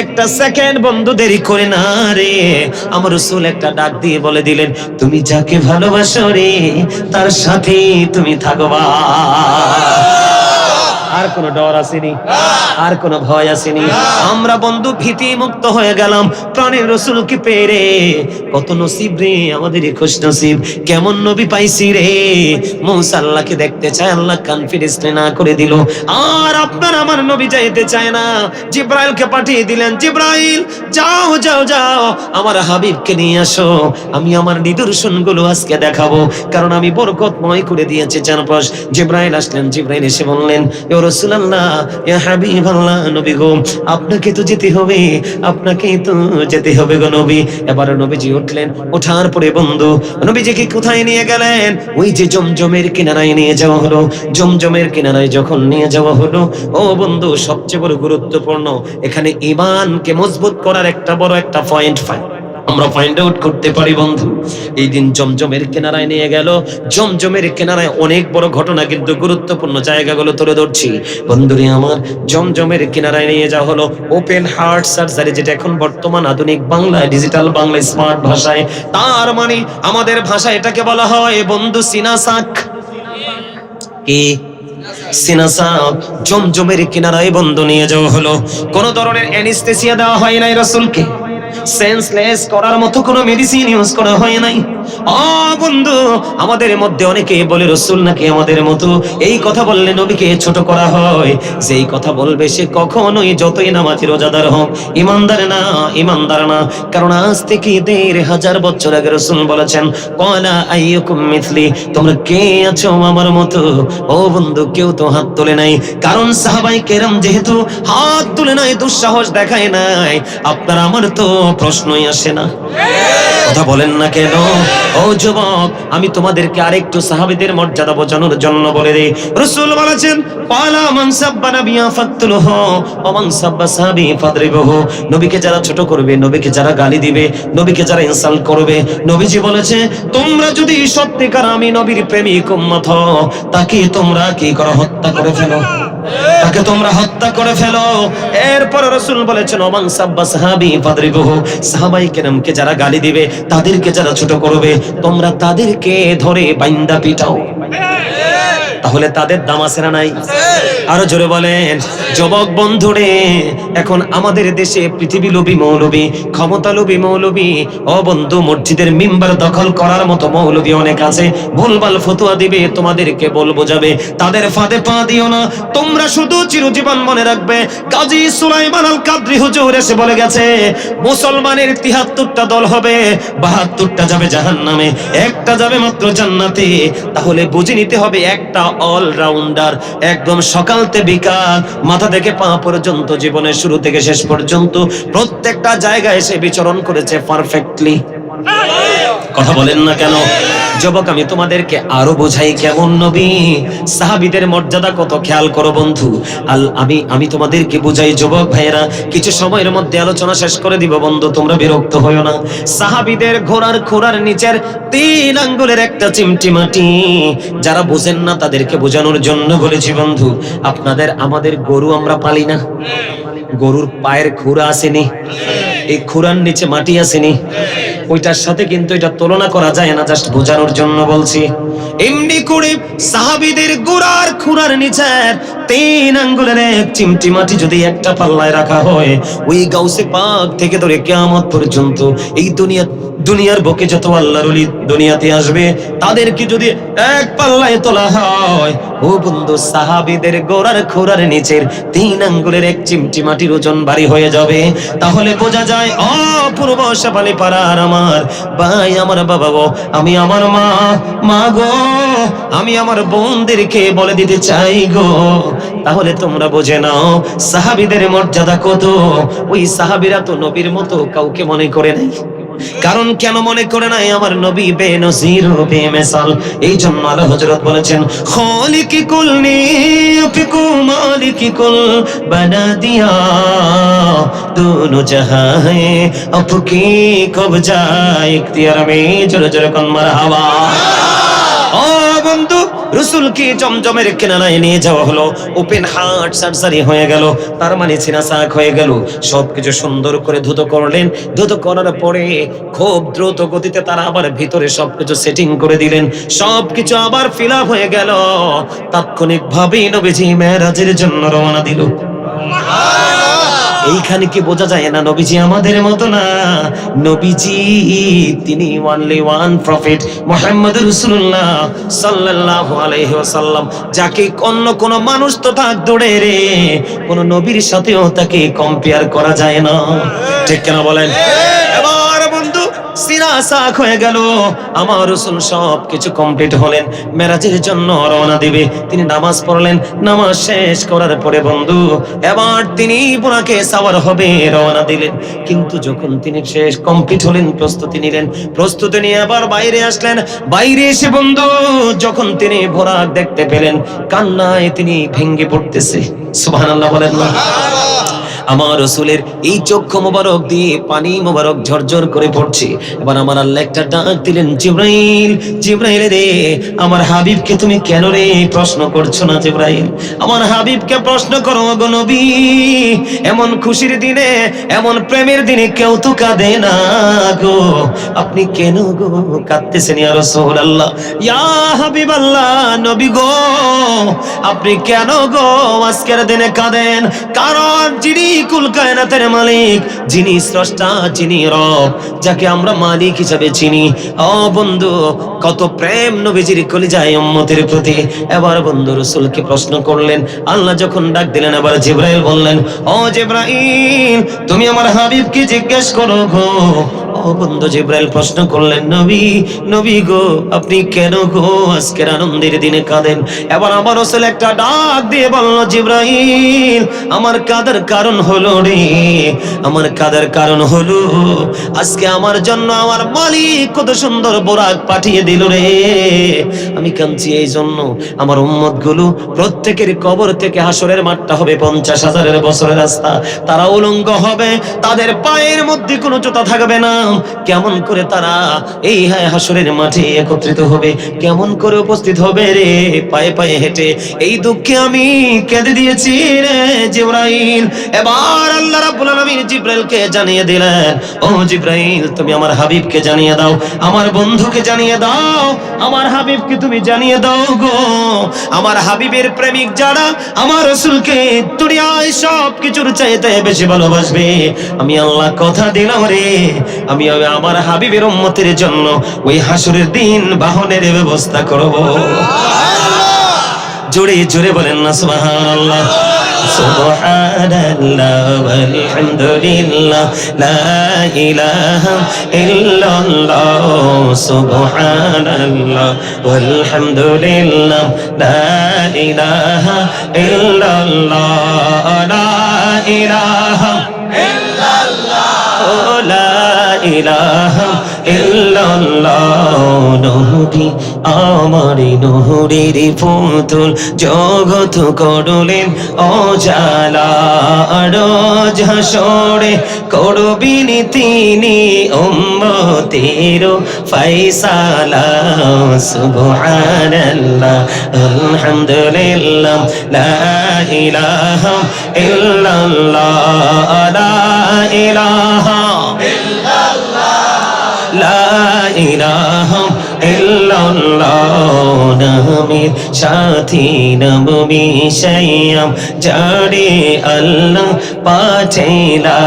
S1: একটা সেকেন্ড বন্ধু দেরি করে না রে, আমার রাসূল একটা ডাক দিয়ে বলে দিলেন, তুমি যাকে ভালোবাসো রে তার সাথে তুমি থাকবা। আর কোনো ডর আসেনি, আর কোনো ভয় আসেনি। আমরা বন্ধু ভীতি মুক্ত হয়ে গেলাম প্রাণের রাসূলকে পেয়ে রে। কত নসিব রে আমাদের, খুশ নসিব। কেমন নবী পাইছি রে। মুসা আল্লাহকে দেখতে চায়, আল্লাহ কনফিডেন্স না করে দিল। আর আপনার আমার নবী যাইতে চায় না, জিব্রাইলকে পাঠিয়ে দিলেন, জিব্রাইল যাও যাও যাও আমার হাবিবকে নিয়ে আসো, আমি আমার নিদর্শনগুলো আজকে দেখাবো, কারণ আমি বরকতময় করে দিয়েছি চারপাশ। জিব্রাইল আসলেন, জিব্রাইল এসে বললেন, ইয়া রাসূলুল্লাহ, ইয়া হাবিবাল্লাহ, নবী গো আপনাকে তো যেতে হবে, আপনাকে তো যেতে হবে গো নবী। এবার নবীজি উঠলেন, ওঠার পরে বন্ধু নবীজিকে কোথায় নিয়ে গেলেন? ওই যে জমজমের কিনারায় নিয়ে যাওয়া হলো। জমজমের কিনারায় যখন নিয়ে যাওয়া হলো, ও বন্ধু সবচেয়ে বড় গুরুত্বপূর্ণ এখানে ঈমানকে মজবুত করার একটা বড় একটা পয়েন্ট আমরা ফাইন্ড আউট করতে পারি বন্ধু। এই দিন জমজমের কিনারায় নিয়ে গেল। জমজমের কিনারায় অনেক বড় ঘটনা, কিন্তু গুরুত্বপূর্ণ জায়গাগুলো তুলে ধরছি বন্ধুরে আমার। জমজমের কিনারায় নিয়ে যাওয়া হলো ওপেন হার্ট সার্জারি, যেটা এখন বর্তমান আধুনিক বাংলায়, ডিজিটাল বাংলায়, স্মার্ট ভাষায়, তার মানে আমাদের ভাষায় এটাকে বলা হয় বন্ধু সিনাসাক। কি সিনাসাক? জমজমের কিনারায় বন্ধু নিয়ে যাওয়া হলো। কোন ধরনের অ্যানেস্থেসিয়া দেওয়া হয় নাই রাসূলকে, সেন্সলেস করার মতো কোনো মেডিসিন ইউজ করা হয় নাই। বন্ধু আমাদের মধ্যে অনেকে বলে রাসূল নাকি আমাদের মতো। এই কথা বললে নবীকে ছোট করা হয়। যেই কথা বলবে সে কখনোই যতই নামাজি রোজাদার হোক ইমানদার না, ইমানদার না। কারণ আজ থেকে ১৫০০ বছর আগে রাসূল বলেছেন, ক্বালা আইয়ুকুম মিথলি, তোমরা কে আছো আমার মতো? ও বন্ধু কেউ তো হাত তোলে নাই, কারণ সাহাবায়ে কেরাম যেহেতু হাত তুলে নাই, দুঃসাহস দেখায় নাই, আপনার আমার তো প্রশ্নই আসে না। কথা বলেন না কেন? ও যুবক, আমি তোমাদেরকে আরেকটু সাহাবীদের মর্যাদা বোঝানোর জন্য বলে দেই। রাসূল বলেছেন, ক্বালা মান সাব্বা নাবিয়্যা ফাকতুলহু ওয়া মান সাব্বা সাহাবী ফাদরিবহু। নবীকে যারা ছোট করবে, নবীকে যারা গালি দিবে, নবীকে যারা ইনসাল্ট করবে, নবীজি বলেছে তোমরা যদি সত্যিকার আমি নবীর প্রেমিক উম্মত হও, তাকে তোমরা কি করো? হত্যা করে ফেলো, তাকে তোমরা হত্যা করে ফেলো। এরপর রাসূল বলেছেন, ওমান সাব্বা সাহাবী ফাদরিবহু, সাহাবায়ে কেরামকে যারা গালি দিবে, তাদেরকে যারা ছোট করবে, তোমরা তাদেরকে ধরে বাইন্দা পিটাও। তাহলে তাদের দাম আছে না নাই? আরো জোরে বলেন। যুবক বন্ধুরে, এখন আমাদের দেশে পৃথিবী লোভী মৌলবী, ক্ষমতা লোভী মৌলবী, ও বন্ধু মসজিদের মিম্বার দখল করার মতো মৌলবী অনেক আছে। ভুলভাল ফতোয়া দিবে, তোমাদেরকে বলবো যাবে, তাদের ফাঁদে পা দিও না। তোমরা শুধু চিরজীবন মনে রাখবে, কাজী সুলাইমান আল কাদরি হুজুর এসে বলে গেছে, মুসলমানের ৭৩টা দল হবে, ৭২টা যাবে জাহান্নামে, একটা যাবে মাত্র জান্নাতে। তাহলে বুঝে নিতে হবে একটা অলরাউন্ডার, একদম সকাল থেকে বিকাল, মাথা থেকে পা পর্যন্ত, জীবনের শুরু থেকে শেষ পর্যন্ত প্রত্যেকটা জায়গায় এসে বিচরণ করেছে পারফেক্টলি। কথা বলেন না কেন? যুবক আমি তোমাদেরকে আরো বোঝাই কেমন নবী, সাহাবীদের মর্যাদা কত খেয়াল করো বন্ধু। আমি তোমাদেরকে বুঝাই যুবক ভাইয়েরা, কিছু সময়ের মধ্যে আলোচনা শেষ করে দিব বন্ধু, তোমরা বিরক্ত হইও না। সাহাবীদের ঘোড়ার খুরার নিচের 3 আঙ্গুলের একটা চিমটি মাটি, যারা বুঝেন না তাদেরকে বোঝানোর জন্য বলেছি বন্ধু। আপনাদের আমাদের গরু আমরা পালি না, গরুর পায়ের খুরা আসেনি, এই খুরার নিচে মাটি আসেনি, ওইটার সাথে কিন্তু এটা তুলনা করা যায় না, জাস্ট বোঝানোর জন্য বলছি। এমনি করে সাহাবীদের গোড়ার খুরার নিচের 3 আঙ্গুলের এক চিমটি মাটি যদি একটা পাল্লায় রাখা হয়, ওই গাউসে পাক থেকে ধরে কিয়ামত পর্যন্ত এই দুনিয়ার বুকে যত আল্লাহর ওলি দুনিয়াতে আসবে, তাদেরকে যদি এক পাল্লায় তোলা হয়, ও বন্ধু সাহাবীদের গোড়ার খুরার নিচের 3 আঙ্গুলের এক চিমটি মাটির ওজন ভারী হয়ে যাবে। তাহলে বোঝা যায় অপূর্ব শেফালি পাড়ার আমার ভাই, আমার বাবা গো, আমি আমার মা গো, আমি আমার বোনদেরকে বলে দিতে চাই গো, তাহলে তোমরা বুঝে নাও সাহাবীদের মর্যাদা কত। ওই সাহাবীরা তো নবীর মতো কাউকে মনে করে নাই। কারণ কেন মনে করে নাই? আমার নবী বেনজির বেমিসাল। এই জন্য আলা হযরত বলেছেন, খালিকি কুল নিফিকু মালিকি কুল বানা দিয়া, দোনো জাহাঁ আপকি কবজা ইখতিয়ার মে, জোরে জোরে কোন মারহাবা। ও বন্ধু, রাসূলকে জমজমের কিনারায় নিয়ে যাওয়া হলো, ওপেন হার্ট সার্জারি হয়ে গেল, তার মানে সিনাসাক হয়ে গেল। সবকিছু সুন্দর করে ধুত করলেন। ধুত করার পরে খুব দ্রুত গতিতে তারা আবার ভিতরে সবকিছু সেটিং করে দিলেন। সবকিছু আবার ফিল আপ হয়ে গেল। তাৎক্ষণিকভাবেই নবীজি মেরাজের জন্য রওনা দিল। এইখানে কি বোঝা যায় না নবীজি আমাদের মতো না? নবীজি তিনি অনলি ওয়ান প্রফেট মুহাম্মদুর রাসূলুল্লাহ সাল্লাল্লাহু আলাইহি ওয়াসাল্লাম, যাকে অন্য কোন মানুষ তো থাক দূরে রে, কোন নবীর সাথেও তাকে কম্পেয়ার করা যায় না। ঠিক কেন বলেন? এবার বন্ধু সিনাসাক হয়ে গেল। আমার রাসূল সব কিছু কমপ্লিট হলেন, মেরাজের জন্য রওনা দিবে। তিনি নামাজ পড়লেন, নামাজ শেষ করার পরে বন্ধু এবার তিনি বুরাকে সাওয়ার হবে, রওনা দিলেন। কিন্তু যখন তিনি শেষ কমপ্লিট হলেন, প্রস্তুতি নিলেন, প্রস্তুতি নিয়ে আবার বাইরে আসলেন। বাইরে এসে বন্ধু যখন তিনি বুরাক দেখতে পেলেন, কান্নায় তিনি ভেঙে পড়তেছে। সুবহানাল্লাহ বলেন না? আমার রাসূলের এই চক্ষু মোবারক দিয়ে পানি মোবারক ঝরঝর করে পড়ছে। এবার আমার আল্লাহ একটা ডাক দিলেন, জিবরাইল, জিবরাইল রে, আমার হাবিবকে তুমি কেন রে প্রশ্ন করছো না? জিবরাইল, আমার হাবিবকে প্রশ্ন করো গো নবী। এমন খুশির দিনে, এমন প্রেমের দিনে কেউ তো কাঁদে না গো, আপনি কেন গো কাঁদতেছেন ইয়া রাসূলুল্লাহ? ইয়া হাবিবাল্লাহ, নবী গো, আপনি কেন গো আজকের দিনে কাঁদেন? কারণ যিনি কুল কায়নাতের মালিক, যিনি স্রষ্টা, যিনি রব, যাকে আমরা মালিক হিসাবে চিনি। ও বন্ধু, কত প্রেম নবীজির কলিজায় উম্মতের প্রতি। এবার বন্ধু রাসূলকে প্রশ্ন করলেন। আল্লাহ যখন ডাক দিলেন, এবার জিবরাইল বললেন, ও জিবরাইল, তুমি আমার হাবিবকে জিজ্ঞেস করো গো। ও বন্ধু জিবরাইল প্রশ্ন করলেন, নবী, নবী গো, আপনি কেন গো আজকের আনন্দের দিনে কাঁদেন? এবার আমার রাসূল একটা ডাক দিয়ে বলল, জিবরাইল, আমার কাঁদার কারণ হলো রে, আমার কাঁদার কারণ হলো আজকে আমার জন্য আমার মালিক কত সুন্দর বোরাক পাঠিয়ে দিল রে। আমি কাঁদছি এই জন্য, আমার উম্মত গুলো প্রত্যেকের কবর থেকে হাসরের মাঠটা হবে 50,000 বছরের রাস্তা, তারা উলঙ্গ হবে, তাদের পায়ের মধ্যে কোনো জুতা থাকবে না। কেমন করে তারা এই হাসরের মাঠে একত্রিত হবে? কেমন করে উপস্থিত হবে রে পায়ে পায়ে হেঁটে? এই দুঃখে আমি কেঁদে দিয়েছি রে জিবরাইল। এবার আল্লাহ রাব্বুল আলামিন জিবরাইলকে জানিয়ে দিলেন, ও জিবরাইল, তুমি আমার হাবিবকে জানিয়ে দাও, আমার বন্ধুকে জানিয়ে দাও, আমার হাবিবকে তুমি জানিয়ে দাও গো, আমার হাবিবের প্রেমিক যারা আমার রাসূলকে দুনিয়ায় সব কিছুর চাইতে বেশি ভালোবাসবে, আমি আল্লাহ কথা দিলাম রে, আমি আমার হাবিবের উম্মতের জন্য ওই হাসরের দিন বাহনের ব্যবস্থা করব। জোরে জোরে বলেন না সুবহানাল্লাহ। সুবহানাল্লাহ ওয়ালহামদুলিল্লাহ লা ইলাহা ইল্লাল্লাহ, সুবহানাল্লাহ ওয়ালহামদুলিল্লাহ লা ইলাহা ইল্লাল্লাহ, লা ইলাহা ইল্লাল্লাহ, লা ইলাহা ইল্লাল্লাহ। নবী আমার নূরের পুতুল, জগৎ করলেন অজালা, রোজ হাসরে করবেন তিনি উম্মতের ফয়সালা। সুবহানাল্লাহ আলহামদুলিল্লাহ লা ইলাহা ইল্লাল্লাহ, লা ইলাহা লা ইলাহা ইল্লাল্লাহ। নামের সাথী নাম মিশাইয়াম, যারে আল্লাহ পাঠাইলা,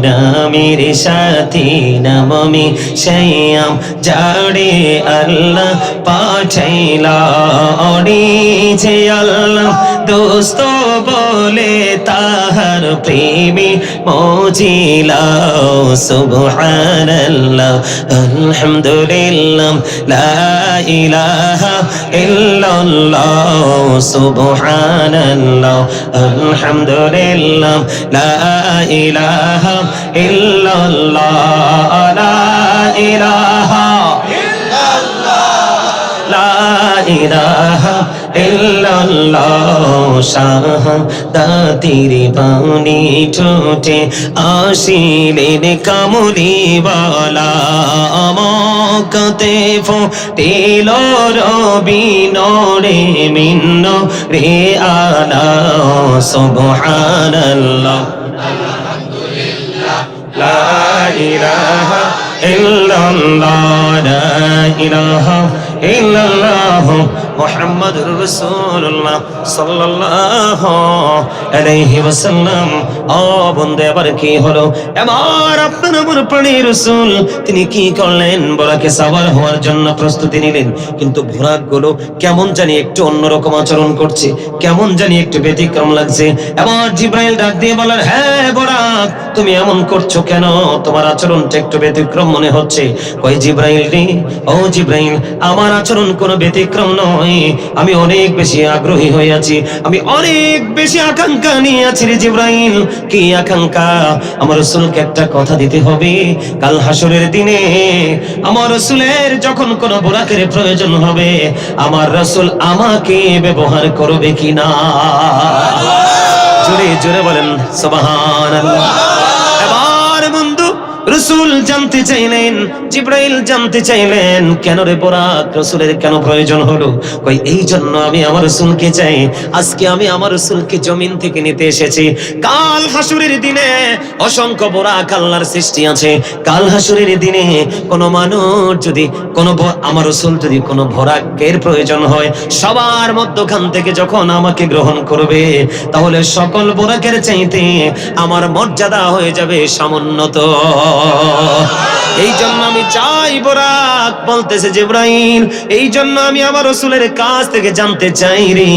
S1: নামের সাথী নাম মিশাইয়াম, যারে আল্লাহ পাঠাইলা, যে আল্লাহ দোস্ত বলে তাহার প্রেমে মজিলা। সুবহানাল্লাহ আলহামদুলিল্লাহ লা ইলাহা ইল্লাল্লাহ, সুবহানাল্লাহ আলহামদুলিল্লাহ লা ইলাহা ইল্লাল্লাহ, লা ইলাহা ইল্লাল্লাহ, লা ইলাহা ইল্লাল্লাহ শাহাদাতের বাণী ঠোঁটে আসিলেন কামলিওয়ালা মক্কাতে ফুটিল রবি নূরে মিন নূরে আলা সুবহানাল্লাহ লা ইলাহা ইল্লাল্লাহ লা ইলাহা ইল্লাল্লাহ মুহাম্মাদুর রাসূলুল্লাহ সাল্লাল্লাহু আলাইহি ওয়াসাল্লাম। ও বন্ধু, এবার কি হলো? এবার আপনার আমার প্রাণের রাসূল তিনি কি করলেন? বোরাকে সাওয়ার হওয়ার জন্য প্রস্তুতি নিলেন, কিন্তু বোরাকগুলো কেমন জানি একটু অন্যরকম আচরণ করছে, কেমন জানি একটু ব্যতিক্রম লাগছে। এবার জিবরাইল ডাক দিয়ে বলেন, হ্যাঁ বোরাক, তুমি এমন করছো কেন? তোমার আচরণটা একটু ব্যতিক্রম মনে হচ্ছে। কই জিবরাইল রে, ও জিবরাইল, আমার আচরণ কোনো ব্যতিক্রম নয়, আমি অনেক বেশি আগ্রহী হয়ে আছি, আমি অনেক বেশি আকাঙ্ক্ষা নিয়ে আছি রে জিবরাইল। কি আকাঙ্ক্ষা? আমার রাসূলকে একটা কথা দিতে হবে, কাল হাসরের দিনে আমার রাসূলের যখন কোনো বোরাকের প্রয়োজন হবে, আমার রাসূল আমাকে ব্যবহার করবে কিনা? জোরে জোরে বলেন সুবহানাল্লাহ। এবার বন্ধু রাসূল জানতে চাইলেন, জিবরাইল জানতে চাইলেন, কেন রে বোরাক, রাসূলের কেন প্রয়োজন হলো? কই এই জন্য আমি আমার রাসূলকে চাই, আজকে আমি আমার রাসূলকে জমিন থেকে নিতে এসেছি। কাল হাসরের দিনে অসংখ্য বোরাক আল্লাহর সৃষ্টি আছে, কাল হাসরের দিনে কোন মানুষ যদি আমার রাসূল যদি কোনো বোরাকের প্রয়োজন হয়, সবার মধ্যখান থেকে যখন আমাকে গ্রহণ করবে, তাহলে সকল বোরাকের চাইতে আমার মর্যাদা হয়ে যাবে সমুন্নত। এই জন্য আমি চাই বোরাক। বলতেছে জিবরাইল, এই জন্য আমি আমার রাসূলের কাছ থেকে জানতে চাই রে,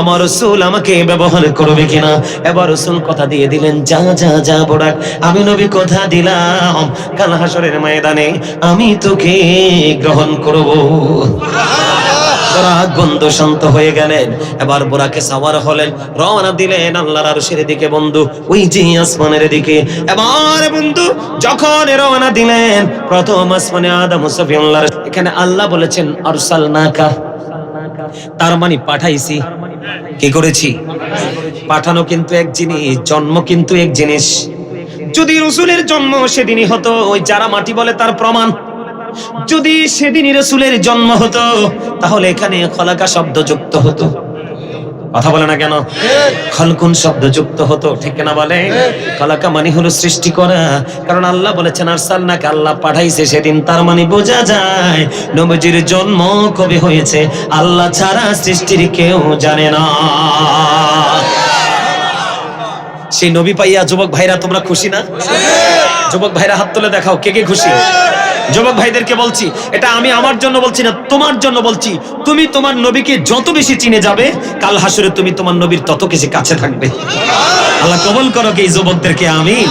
S1: আমার রাসূল আমাকে ব্যবহার করবে কিনা। এবার রাসূল কথা দিয়ে দিলেন, যা যা যা বোরাক, আমি নবী কথা দিলাম, কাল হাসরের ময়দানে আমি তোকে গ্রহণ করব। বোরাক বন্ধু শান্ত হয়ে গেলেন। এবার বোরাকে সাওয়ার হলেন, রওনা দিলেন আল্লাহর আরশের দিকে বন্ধু, ওই যে আসমানের দিকে। এবার বন্ধু যখন রওনা দিলেন, প্রথম আসমানে আদম সফিউল্লাহ, এখানে আল্লাহ বলেছেন আরসালনাকা, তার মানে পাঠাইছি। কি করেছি? পাঠানো কিন্তু এক জিনিস, জন্ম কিন্তু এক জিনিস। যদি রাসূলের জন্ম সেদিনই হতো, ওই যারা মাটি বলে তার প্রমাণ, যদি সেদিনই রাসূলের জন্ম হতো, তাহলে এখানে খলাকা শব্দ যুক্ত হতো। কথা বলে না কেন? খলকুন শব্দ যুক্ত হতো, ঠিক না বলে? খলাকা মানে হলো সৃষ্টি করা, কারণ আল্লাহ বলেছেন আরসালনাকা, আল্লাহ পাঠাইছে সেদিন, তার মানে বোঝা যায় নবীজির জন্ম কবে হয়েছে আল্লাহ ছাড়া সৃষ্টির কেউ জানে না। সেই নবী পাইয়া যুবক ভাইরা তোমরা খুশি না? যুবক ভাইরা হাত তুলে দেখাও, কে কে খুশি? যুবক ভাইদেরকে বলছি, এটা আমি আমার জন্য বলছি না, তোমার জন্য বলছি। তুমি তোমার নবীকে যত বেশি চিনে যাবে, কাল হাসরে তুমি তোমার নবীর তত বেশি কাছে থাকবে। আল্লাহ কবুল করো এই যুবকদেরকে, আমিন।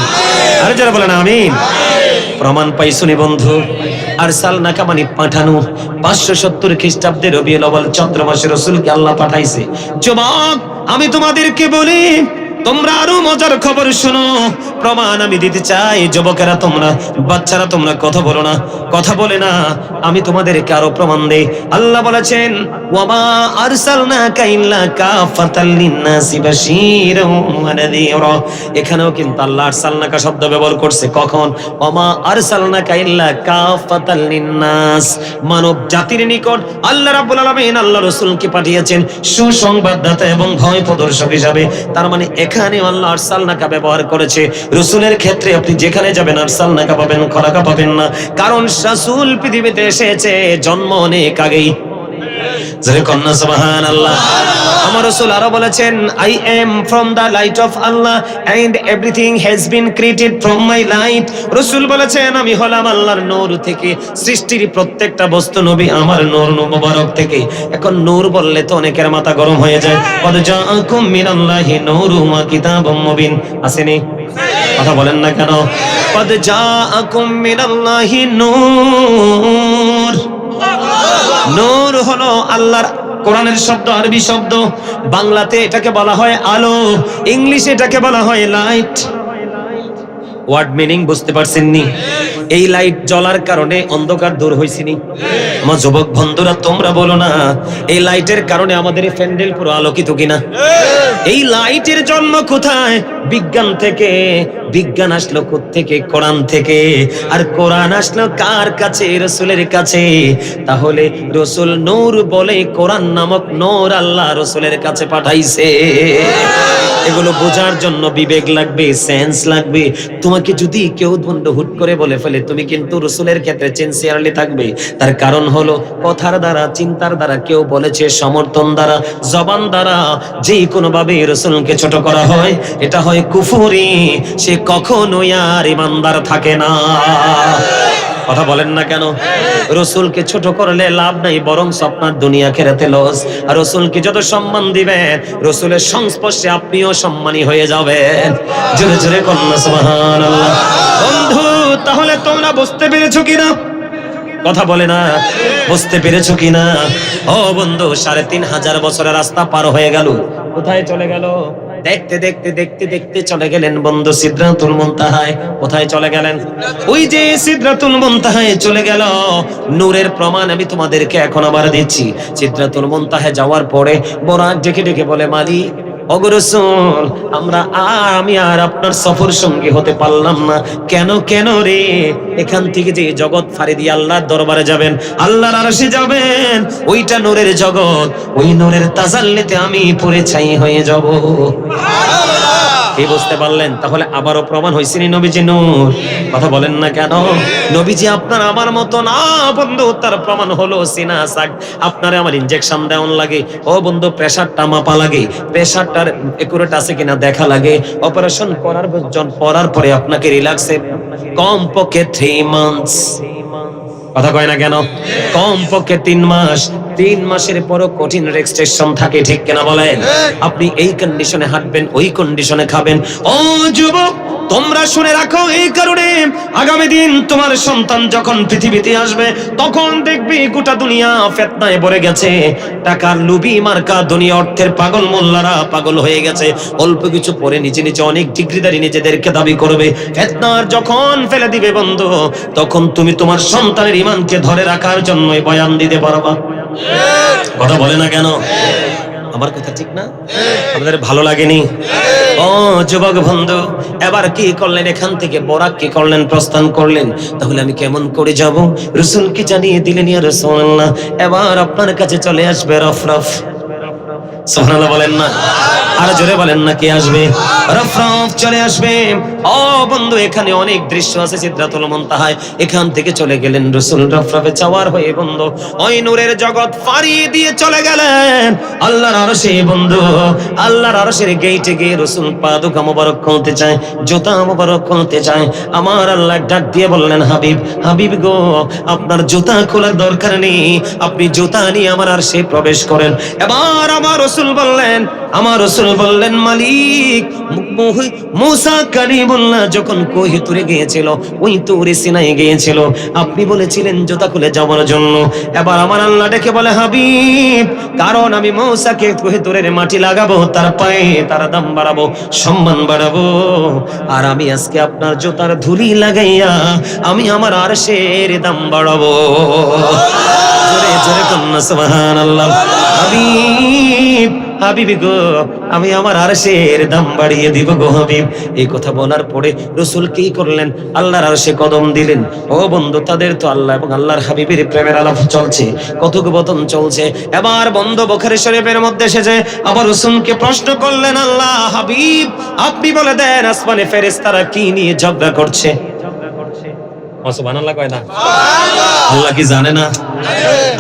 S1: আরে যারা বলেন আমিন। প্রমাণ পাইছুনি বন্ধু, আরসালনাকা মানে পাঠানো। 570 খ্রিস্টাব্দে রবিউল আউয়াল চন্দ্র মাসে রাসূলকে আল্লাহ পাঠাইছে। যুবক, আমি তোমাদেরকে বলি, তোমরা আরো মজার খবর শোনো, প্রমাণ আমি দিতে চাই। যুবকেরা তোমরা, বাচ্চারা তোমরা কথা বলো না, কথা বলে না, আমি তোমাদেরকে আরো প্রমাণ দেই। আল্লাহ বলেছেন, ওয়ামা আরসালনাকা ইল্লা কাফাতাল লিন্নাসি বাশীরাও ওয়া নাযীরা। এখানেও কিন্তু আল্লাহ আরসালনাকা শব্দ ব্যবহার করছে। কখন? ওয়ামা আরসালনাকা ইল্লা কাফাতাল লিন্নাস, মানব জাতির নিকট আল্লাহ রাব্বুল আলামিন আল্লাহ রাসূলকে পাঠিয়েছেন সুসংবাদদাতা এবং ভয় প্রদর্শক হিসাবে। তার মানে এখানে আল্লাহ আরসালনাকা ব্যবহার করেছে। রাসূলের ক্ষেত্রে আপনি যেখানে যাবেন আরসালনাকা পাবেন, খলাকা পাবেন না, কারণ রাসূল পৃথিবীতে এসেছে জন্ম অনেক আগেই। যারা কন্যা সুবহানাল্লাহ। আমার রাসূল আরো বলেছেন, I am from the light of Allah and everything has been created from my light. রাসূল বলেছেন, আমি হলাম আল্লাহর নূর থেকে, সৃষ্টির প্রত্যেকটা বস্তু নবী আমার নূর মুবারক থেকে। এখন নূর বললে তো অনেকের মাথা গরম হয়ে যায়। কদ জাআকুম মিনাল্লাহি নূরুম ওয়া কিতাবুম মুবিন, আসেনি? কথা বলেন না কেন? কদ জাআকুম মিনাল্লাহি নূর। নূর হলো আল্লাহর কোরআনের শব্দ, আরবি শব্দ। বাংলাতে এটাকে বলা হয় আলো, ইংলিশে এটাকে বলা হয় লাইট। ওয়ার্ড মিনিং বুঝতে পারছেন নি? এই লাইট জ্বলার কারণে অন্ধকার দূর হইছিনি? আমার যুবক বন্ধুরা তোমরা বলো না, এই লাইটের কারণে আমাদের এই প্যান্ডেল পুরো আলোকিত কিনা? এই লাইটের জন্ম কোথায়? বিজ্ঞান থেকে। বিজ্ঞান আসলো কোত্থেকে? কোরআন থেকে। আর কোরআন আসলো কার কাছে? রাসূলের কাছে। তাহলে রাসূল নূর বলে কোরআন নামক নূর আল্লাহ রাসূলের কাছে পাঠাইছে। এগুলো বোঝার জন্য বিবেক লাগবে, সেন্স লাগবে। তোমাকে যদি কেউ বন্ধু হুট করে বলে ফেলে, তুমি কিন্তু রাসূলের ক্ষেত্রে সিনসিয়ারলি থাকবে। তার কারণ হলো কথার দ্বারা, চিন্তার দ্বারা কেউ বলেছে, সমর্থন দ্বারা, জবান দ্বারা যে কোনো ভাবে রাসূলকে ছোট করা হয়, এটা হয় কুফরি। সে কখনোই আর ইমানদার থাকে না। কথা বলেন না কেন? রাসূলকে ছোট করলে লাভ নাই, বরং আপনার দুনিয়া খেরাতে লস। আর রাসূলকে যত সম্মান দিবেন, রাসূলের সংস্পর্শে আপনিও সম্মানী হয়ে যাবেন। জোরে জোরে কন্যা সুবহানাল্লাহ। বন্ধু, তাহলে তোমরা বুঝতে পেরেছো কিনা? কথা বলে না, বুঝতে পেরেছো কিনা? ও বন্ধু, ৩৫০০ বছরের রাস্তা পার হয়ে গেল। কোথায় চলে গেল? দেখতে দেখতে দেখতে দেখতে চলে গেলেন বন্ধু সিদরাতুল মুনতাহায়। কোথায় চলে গেলেন? ওই যে সিদরাতুল মুনতাহায় চলে গেল। নূরের প্রমাণ আমি তোমাদেরকে এখন আবার দিচ্ছি। সিদরাতুল মুনতাহায় যাওয়ার পরে বরাক ডেকে ডেকে বলে, মালিক, ওগো রাসূল, আমি আর আপনার সফর সঙ্গী হতে পারলাম না। কেন কেন রে? এখান থেকে যে জগৎ ফাড়ি দিয়ে আল্লাহর দরবারে যাবেন, আল্লাহর আরশে যাবেন, ওইটা নূরের জগৎ। ওই নূরের তাজাল্লিতে আমি পুরে ছাই হয়ে যাব। কি বুঝতে পারলেন? তাহলে আবারও প্রমাণ হইছিনি নবীজি নূর। কথা বলেন না কেন? নবীজি আপনার আমার মতো না বন্ধু, তার প্রমাণ হলো সিনা সাক। আপনারে আমার ইনজেকশন দেওয়ান লাগে, ও বন্ধু প্রেসারটা মাপা লাগে, প্রেসারটার একুরেট আছে কিনা দেখা লাগে। অপারেশন করার পরে আপনাকে রিল্যাক্সে কমপক্ষে 3 মান্থস। কথা কয় না কেন? কমপক্ষে 3 মাস। 3 মাসের পরও কঠিন রেস্ট্রিকশন থাকে, ঠিক কিনা বলেন? আপনি এই কন্ডিশনে হাঁটবেন, ওই কন্ডিশনে খাবেন। ও যুবক, তোমরা শুনে রাখো, এই কারণে আগামী দিন তোমার সন্তান যখন পৃথিবীতে আসবে, তখন দেখবি গোটা দুনিয়া ফিতনায় ভরে গেছে। টাকার লোভী মার্কা দুনিয়া, অর্থের পাগল মোল্লারা পাগল হয়ে গেছে। অল্প কিছু পরে নিচে নিচে অনেক ডিগ্রিদারি নিজেদেরকে দাবি করবে। ফিতনার যখন ফেলে দিবে বন্ধু, তখন তুমি তোমার সন্তানের ঈমানকে ধরে রাখার জন্যই বয়ান দিতে পারবা। কথা বলে না কেন? আমার কথা ঠিক না? আপনাদের ভালো লাগেনি? ও যুবক বন্ধু, এবার কি করলেন? এখান থেকে বরাক কি করলেন? প্রস্থান করলেন। তাহলে আমি কেমন করে যাব? রাসূলকে জানিয়ে দিলেন, ইয়া রাসূলুল্লাহ, এবার আপনার কাছে চলে আসবে রফরফ। সুবহানাল্লাহ বলেন না? আর জোরে বলেন না, কে আসবে? রফরফ চলে আসবে। ও বন্ধু, এখানে অনেক দৃশ্য আছে সিদরাতুল মুনতাহায়। এখান থেকে চলে গেলেন রাসূল রফরফে যাওয়ার হয়ে বন্ধু ওই নূরের জগৎ ফাড়ি দিয়ে চলে গেলেন আল্লাহর আরশে। বন্ধু, আল্লাহর আরশের গেটে গিয়ে রাসূল পাদুকা মোবারক খুলতে চায়, জুতা মোবারক খুলতে চায়। আমার আল্লাহ ডাক দিয়ে বললেন, হাবিব, হাবিব গো, আপনার জুতা খোলার দরকার নেই, আপনি জুতা নিয়ে আমার আরশে প্রবেশ করেন। এবার আমার রাসূল বললেন, মালিক, মুসা কালিমুল্লাহ যখন কোহে তুরে গিয়েছিল, ওই তুরে সিনাই গিয়েছিল, আপনি বলেছিলেন জুতা খুলে যাওয়ার জন্য। এবার আমার আল্লাহ ডেকে বলে, হাবিব, কারণ আমি মুসাকে কোহে তুরের মাটি লাগাবো, তার পায়ে তার দাম বাড়াবো, সম্মান বাড়াবো। আর আমি আজকে আপনার জুতার ধুলি লাগাইয়া আমি আমার আরশের দাম বাড়াবো। জোরে জোরে কন্যা সুবহানাল্লাহ। হাবিব, হাবিব গো, আমি আমার আরশের দাম বাড়িয়ে দিব গো হাবিব। এই কথা বলার পরে রাসূল কি করলেন? আল্লাহর আরশে কদম দিলেন। ও বন্ধু, তাদের তো আল্লাহ এবং আল্লাহর হাবিবের প্রেমের আলাপ চলছে, কথোপকথন চলছে। এবার বন্ধ বুখারী শরীফের মধ্যে এসেছে, আবার রাসূলকে প্রশ্ন করলেন, আল্লাহ হাবিব, আপনি বলে দেন আসমানে ফেরেশতারা কি নিয়ে ঝগড়া করছে? সুবহানাল্লাহ কয় না? আল্লাহ কি জানে না?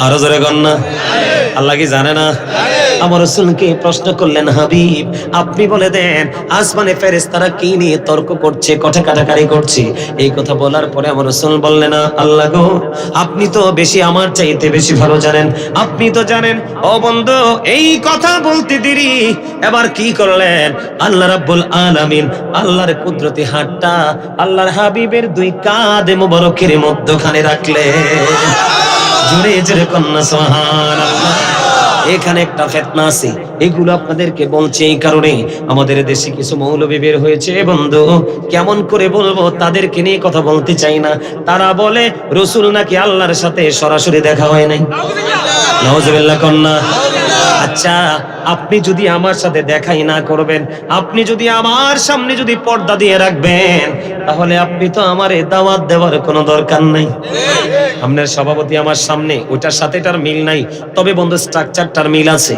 S1: আরো জোরে কর না, আল্লাহ কি জানে না? আমার রাসূলকে প্রশ্ন করলেন, হাবিব, আপনি বলে দেন আসমানে ফেরেশতারা কি নিয়ে তর্ক করছে, কথা কাটাকাটি করছে? এই কথা বলার পরে আমার রাসূল বললেন, আল্লাহ গো, আপনি তো বেশি আমার চাইতে বেশি ভালো জানেন, আপনি তো জানেন। ও বন্ধু, এই কথা বলতে দেরি, এবার কি করলেন? আল্লাহ রাব্বুল আলামিন আল্লাহর কুদরতি হাতটা আল্লাহর হাবিবের দুই কাঁধ মোবারকের মধ্যখানে রাখলেন। জোরে জোরে কন্যা সুবহানাল্লাহ। এখানে একটা ফিতনা আছে, এগুলো আপনাদেরকে বলছি এই কারণে, আমাদের দেশে কিছু মৌলবী বের হয়েছে বন্ধু, কেমন করে বলবো, তাদেরকে নিয়ে কথা বলতে চাই না। তারা বলে রাসূল নাকি আল্লাহর সাথে সরাসরি দেখা হয় নাই। নাউজুবিল্লাহ কন্না। আচ্ছা, আপনি যদি আমার সাথে দেখাই না করবেন, আপনি যদি আমার সামনে যদি পর্দা দিয়ে রাখবেন, তাহলে আপনি তো আমারে দাওয়াত দেওয়ার কোনো দরকার নাই। আপনার সভাপতি আমার সামনে, ওটার সাথে এটার মিল নাই, তবে বন্ধু স্ট্রাকচারটার মিল আছে,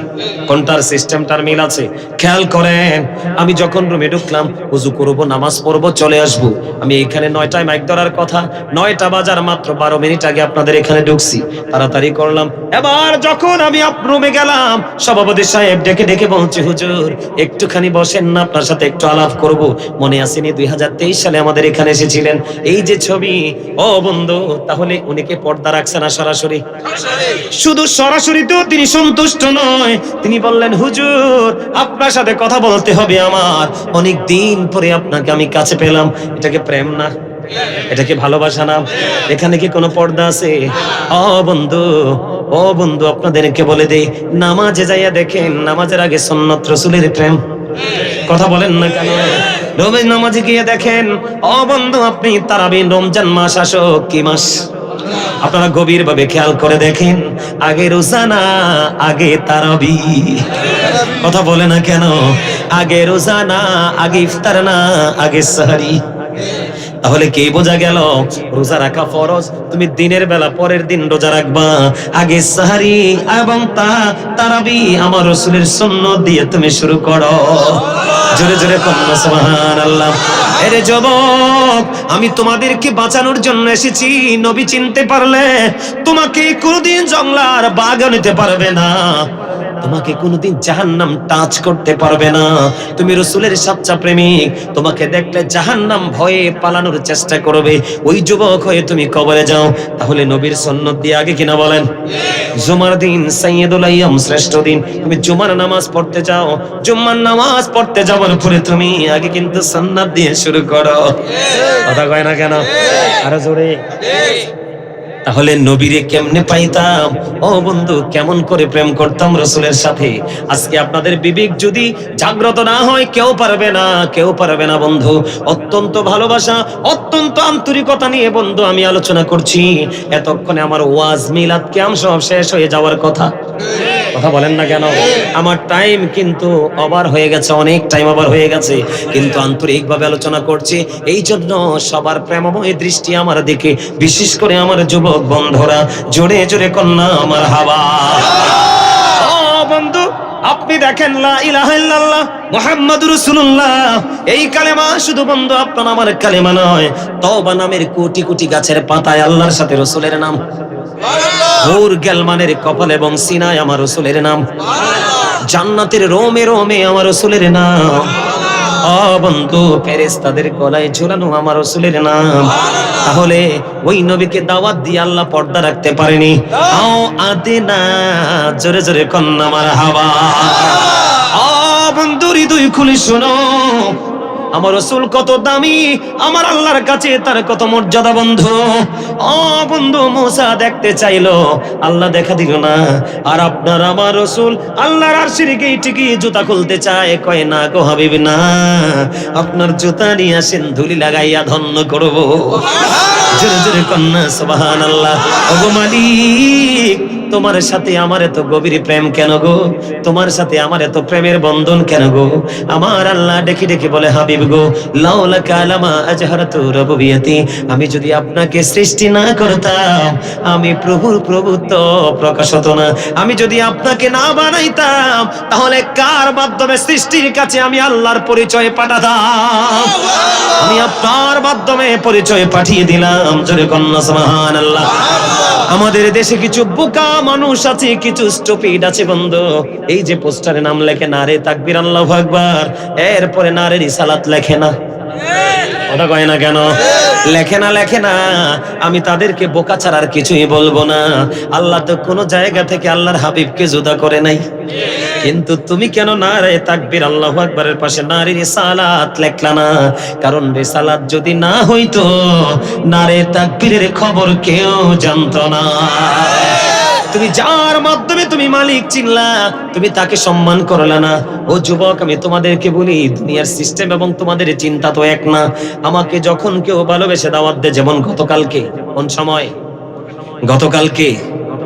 S1: কোনটার সিস্টেমটার মিল আছে। খেয়াল করেন, আমি যখন রুমে ঢুকলাম, ওযু করব, নামাজ পড়বো, চলে আসবো, আমি এখানে 9টায় মাইক ধরার কথা, 9টা বাজার মাত্র 12 মিনিট আগে আপনাদের এখানে ঢুকছি, তাড়াতাড়ি করলাম। এবার যখন আমি রুমে গেলাম, সভাপতি সাহেব ডেকে ডেকে বলছে, হুজুর একটুখানি বসেন না, আপনার সাথে একটু আলাপ করব। মনে আসেনি 2023 সালে আমাদের এখানে এসেছিলেন, এই যে ছবি। ও বন্ধু, তাহলে উনিকে পর্দা রাখছে না সরাসরি? শুধু সরাসরি তো তিনি সন্তুষ্ট নয়, তিনি বললেন, হুজুর আপনার সাথে কথা বলতে হবে আমার, অনেক দিন পরে আপনাকে আমি কাছে পেলাম। এটাকে প্রেম না? এটা কি ভালোবাসা না? এখানে কি কোনো পর্দা আছে? ও বন্ধু, ও বন্ধু, আপনাদেরকে বলে দেই, নামাজে যাইয়া দেখেন, নামাজের আগে সুন্নত রাসূলের প্রেম। কথা বলেন না কেন? রোজার নামাজে গিয়ে দেখেন, ও বন্ধু, আপনি তারাবি, রমজান মাস আসুক, কি মাস? আপনারা গভীর ভাবে খেয়াল করে দেখেন, আগে রোজা না, আগে তারাবি। কথা বলে না কেন? আগে রোজা না, আগে ইফতার না, আগে সাহরি। তাহলে কি বোঝা গেল? রোজা রাখা ফরজ, তুমি দিনের বেলা পরের দিন রোজা রাখবা, আগে সাহরি এবং তারাবি আমার রাসূলের সুন্নাত দিয়ে তুমি শুরু করো। জোরে জোরে কন্যা সুবহানাল্লাহ। এরে যুবক, আমি তোমাদেরকে বাঁচানোর জন্য এসেছি। নবী চিনতে পারলে তোমাকে কোনদিন জঙ্গলার বাঘ নিতে পারবে না, তোমাকে কোনোদিন জাহান্নাম টাচ করতে পারবে না। তুমি রাসূলের সাচ্চা প্রেমিক, তোমাকে দেখলে জাহান্নাম ভয়ে পালানোর চেষ্টা করবে। ওই যুবক হয়ে তুমি কবরে যাও, তাহলে নবীর সুন্নাত দিয়ে আগে কিনা বলেন? জুমার দিন সাইয়্যিদুল আইয়াম, শ্রেষ্ঠ দিন, তুমি জুমার নামাজ পড়তে যাও, জুম্মার নামাজ পড়তে যাওয়ার পরে তুমি আগে কিন্তু সুন্নাত দিয়ে শুরু করো। কথা কয় না কেন? আরো জোরে। তাহলে নবীরে কেমনে পাইতাম? ও বন্ধু, কেমন করে প্রেম করতাম রাসূলের সাথে? আজকে আপনাদের বিবেক যদি জাগ্রত না হয়, কেউ পারবে না, কেউ পারবে না বন্ধু। অত্যন্ত ভালোবাসা, অত্যন্ত আন্তরিকতা নিয়ে বন্ধু আমি আলোচনা করছি। এতক্ষণে আমার ওয়াজ, মিলাদ, কিয়াম সব শেষ হয়ে যাওয়ার কথা। কথা বলেন না কেন? আমার টাইম কিন্তু ওভার হয়ে গেছে, অনেক টাইম ওভার হয়ে গেছে, কিন্তু আন্তরিকভাবে আলোচনা করছি। এই জন্য সবার প্রেমময় দৃষ্টি আমার দিকে, বিশেষ করে আমার যুবক বন্ধুরা, জোরে জোরে কন্যা আমার হাওয়া। ও বন্ধু, আপনি দেখেন, লা ইলাহা ইল্লাল্লাহ মুহাম্মাদুর রাসূলুল্লাহ, এই কালেমা শুধু বন্ধু আপনার আমার কালেমা নয়, তওবা নামের কোটি কোটি গাছের পাতায় আল্লাহর সাথে রাসূলের নাম, হুর গেলমানের কপাল এবং সিনায় আমার রাসূলের নাম, জান্নাতের রোমে রোমে আমার রাসূলের নাম, ও বন্ধু ফেরেশতাদের গলায় ঝুলানো আমার রাসূলের নাম। তাহলে ওই নবীকে দাওয়াত দিয়ে আল্লাহ পর্দা রাখতে পারেনি? আও আদিনা, জোরে জোরে কন্যা মারহাবা। ও বন্ধু, হৃদয় খুলে শোনো, আমার রাসূল কত দামি আমার আল্লাহর কাছে, তার কত মর্যাদা বন্ধু। ও বন্ধু, মুসা দেখতে চাইলো, আল্লাহ দেখা দিল না, আর আপনার আমার রাসূল আল্লাহর আরশের গেটে গিয়ে জুতা খুলতে চায়, কয় না গো হাবিব না, আপনার জুতা নিয়ে আসেন, ধুলি লাগাইয়া ধন্য করব। জোরে জোরে কন্যা সুবহানাল্লাহ। ওগো মালিক, তোমার সাথে আমার এত গভীর প্রেম কেন গো? তোমার সাথে আমার এত প্রেমের বন্ধন কেন গো? আমার আল্লাহ ডেকে ডেকে বলে, হাবিব গো, লাউলা কালামা আজহারাতু রাবুবিয়াতি, আমি যদি আপনাকে সৃষ্টি না করতাম, আমি প্রভুর প্রভুত্ব প্রকাশ হতো না। আমি যদি আপনাকে না বানাইতাম, তাহলে কার মাধ্যমে সৃষ্টির কাছে আমি আল্লাহর পরিচয় পাঠাতাম? আমি আপনার মাধ্যমে পরিচয় পাঠিয়ে দিলাম। জোরে কন্যা সুবহানাল্লাহ। আমাদের দেশে কিছু বোকা মানুষ আছে, কিছু স্টুপিড আছে বন্ধু, এই যে পোস্টারে নাম লেখে নারে তাকবীর আল্লাহু আকবার, এরপরে নারে রিসালাত লেখে না। কথা কয় না কেন? লেখে না, লেখে না। আমি তাদেরকে বোকা ছাড়া আর কিছুই বলবো না। আল্লাহ তো কোনো জায়গা থেকে আল্লাহর হাবিবকে জুদা করে নাই, কিন্তু তুমি কেন নারে তাকবীর আল্লাহু আকবারের পাশে নারে রিসালাত লেখলা না? কারণ রিসালাত যদি না হইতো, নারে তাকবীরের খবর কেউ জানতো না। তুমি যার মাধ্যমে তুমি মালিক চিনলা, তুমি তাকে সম্মান করলা না। ও যুবক, আমি তোমাদেরকে বলি, দুনিয়ার সিস্টেম এবং তোমাদের চিন্তা তো এক না। আমাকে যখন কেউ ভালোবেসে দাওয়াত দেয়, যেমন গতকালকে, কোন সময়? গতকালকে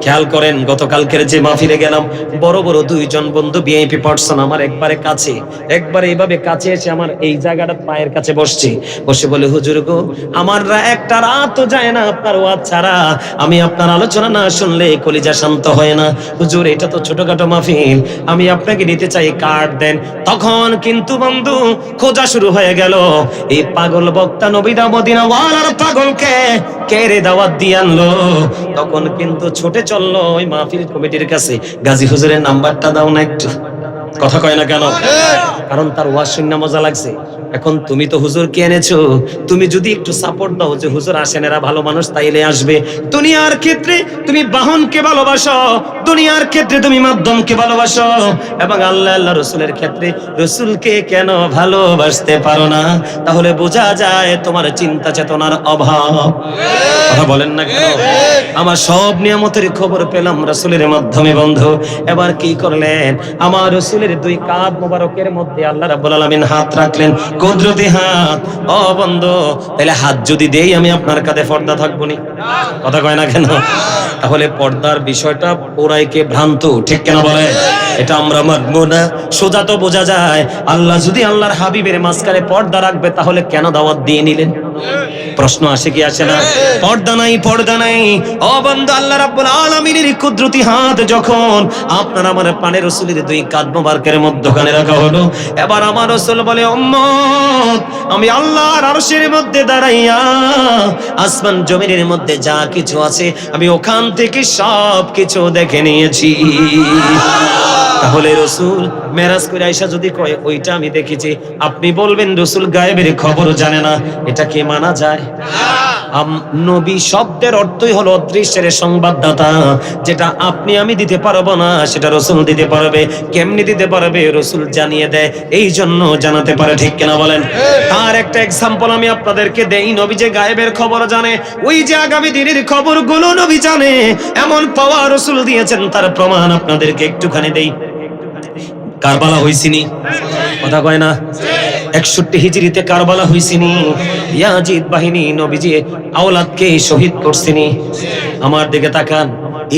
S1: খেয়াল করেন, গতকালকের যে মাহফিলে গেলাম, বড় বড় দুইজন বন্ধু ভিআইপি পার্সন আমার একবারে কাছে, একবারে এইভাবে কাছে এসে আমার এই জায়গাটা পায়ের কাছে বসছে, বসে বলে, হুজুর গো, আমার একটা রাতও যায় না আপনার ওয়াজ ছাড়া, আমি আপনার আলোচনা না শুনলে কলিজা শান্ত হয় না। হুজুর, এটা তো ছোটখাটো মাহফিল, আমি আপনাকে নিতে চাই, কার্ড দেন। তখন কিন্তু বন্ধু খোঁজা শুরু হয়ে গেল, এই পাগল বক্তা নবীদা মদিনা ওয়ালার পাগলকে কে রে দাওয়াত দিয়ে আনলো। তখন কিন্তু ছুটে চললো ওই মাহফিল কমিটির কাছে, গাজী হুজুরের নাম্বারটা দাও না একটু। কথা কয় না কেন? কারণ তার ওয়াজ শুনে মজা লাগছে। এখন তুমি তো হুজুরকে এনেছো, তুমি যদি একটু সাপোর্ট দাও যে হুজুর আসেন, এরা ভালো মানুষ, তাইলে আসবে। দুনিয়ার ক্ষেত্রে তুমি বাহনকে ভালোবাসো, দুনিয়ার ক্ষেত্রে তুমি মাধ্যমকে ভালোবাসো, এবং আল্লাহ আল্লাহ রসুলের ক্ষেত্রে রসুলকে কেন ভালোবাসতে পারো না? তাহলে বোঝা যায় তোমার চিন্তা চেতনার অভাব। কথা বলেন না কেন? আমার সব নিয়ামতের খবর পেলাম রসুলের মাধ্যমে বন্ধু। এবার কি করলেন? আমার রসুলের দুই কাঁধ মোবারকের মধ্যে আল্লাহ রাব্বুল আলামিন হাত রাখলেন, কুদরতি হাত। ও বন্ধু, তাহলে হাত যদি দেই আমি আপনার কাঁধে, পর্দা থাকবো নি? কথা কয় না কেন? তাহলে পর্দার বিষয়টা পুরাইকে ভ্রান্ত, ঠিক কেন বলে? এটা আমরা মানবো না। সোজা তো বোঝা যায়, আল্লাহ যদি আল্লাহর হাবিবের মাঝখানে পর্দা রাখবে, তাহলে কেন দাওয়াত দিয়ে নিলেন? প্রশ্ন আসে কি আসে না? পর্দা নাই, পর্দা নাই। ও বন্ধু, আল্লাহ রাব্বুল আলামিনের কুদরতি হাত যখন আপনার আমার পানের রসুলের দুই কাঁধ মোবারকের মধ্যখানে রাখা হলো, এবার আমার রসুল বলে, উম্মত, আমি আল্লাহর আরশের মধ্যে দাঁড়াইয়া আসমান জমিনের মধ্যে যা কিছু আছে, আমি ওখান থেকে সব কিছু দেখে নিয়েছি। তাহলে রসুল মেরাজ করে আয়েশা যদি কয় ওইটা আমি দেখেছি, আপনি বলবেন রসুল গায়েবের খবর জানে না, এটা কি মানা যায়? নবী শব্দের অর্থই হলো অদৃশ্যের সংবাদদাতা। যেটা আপনি আমি দিতে পারবো না, সেটা রসুল দিতে পারবে। কেমনি দিতে পারবে? রসুল জানিয়ে দেয়, এই জন্য জানাতে পারে, ঠিক কিনা বলেন? তার একটা এক্সাম্পল আমি আপনাদেরকে দেই। নবী যে গায়েবের খবর জানে, ওই যে আগামী দিনের খবরগুলো নবী জানে, এমন পাওয়া রসুল দিয়েছেন, তার প্রমাণ আপনাদেরকে একটুখানি দেই। কারবালা হইছিনি? কথা কয় না? 61 হিজরিতে কারবালা হইছিনি? ইয়াজিদ বাহিনী নবীজি আওলাদকে শহীদ করছিনি? আমার দিকে তাকান,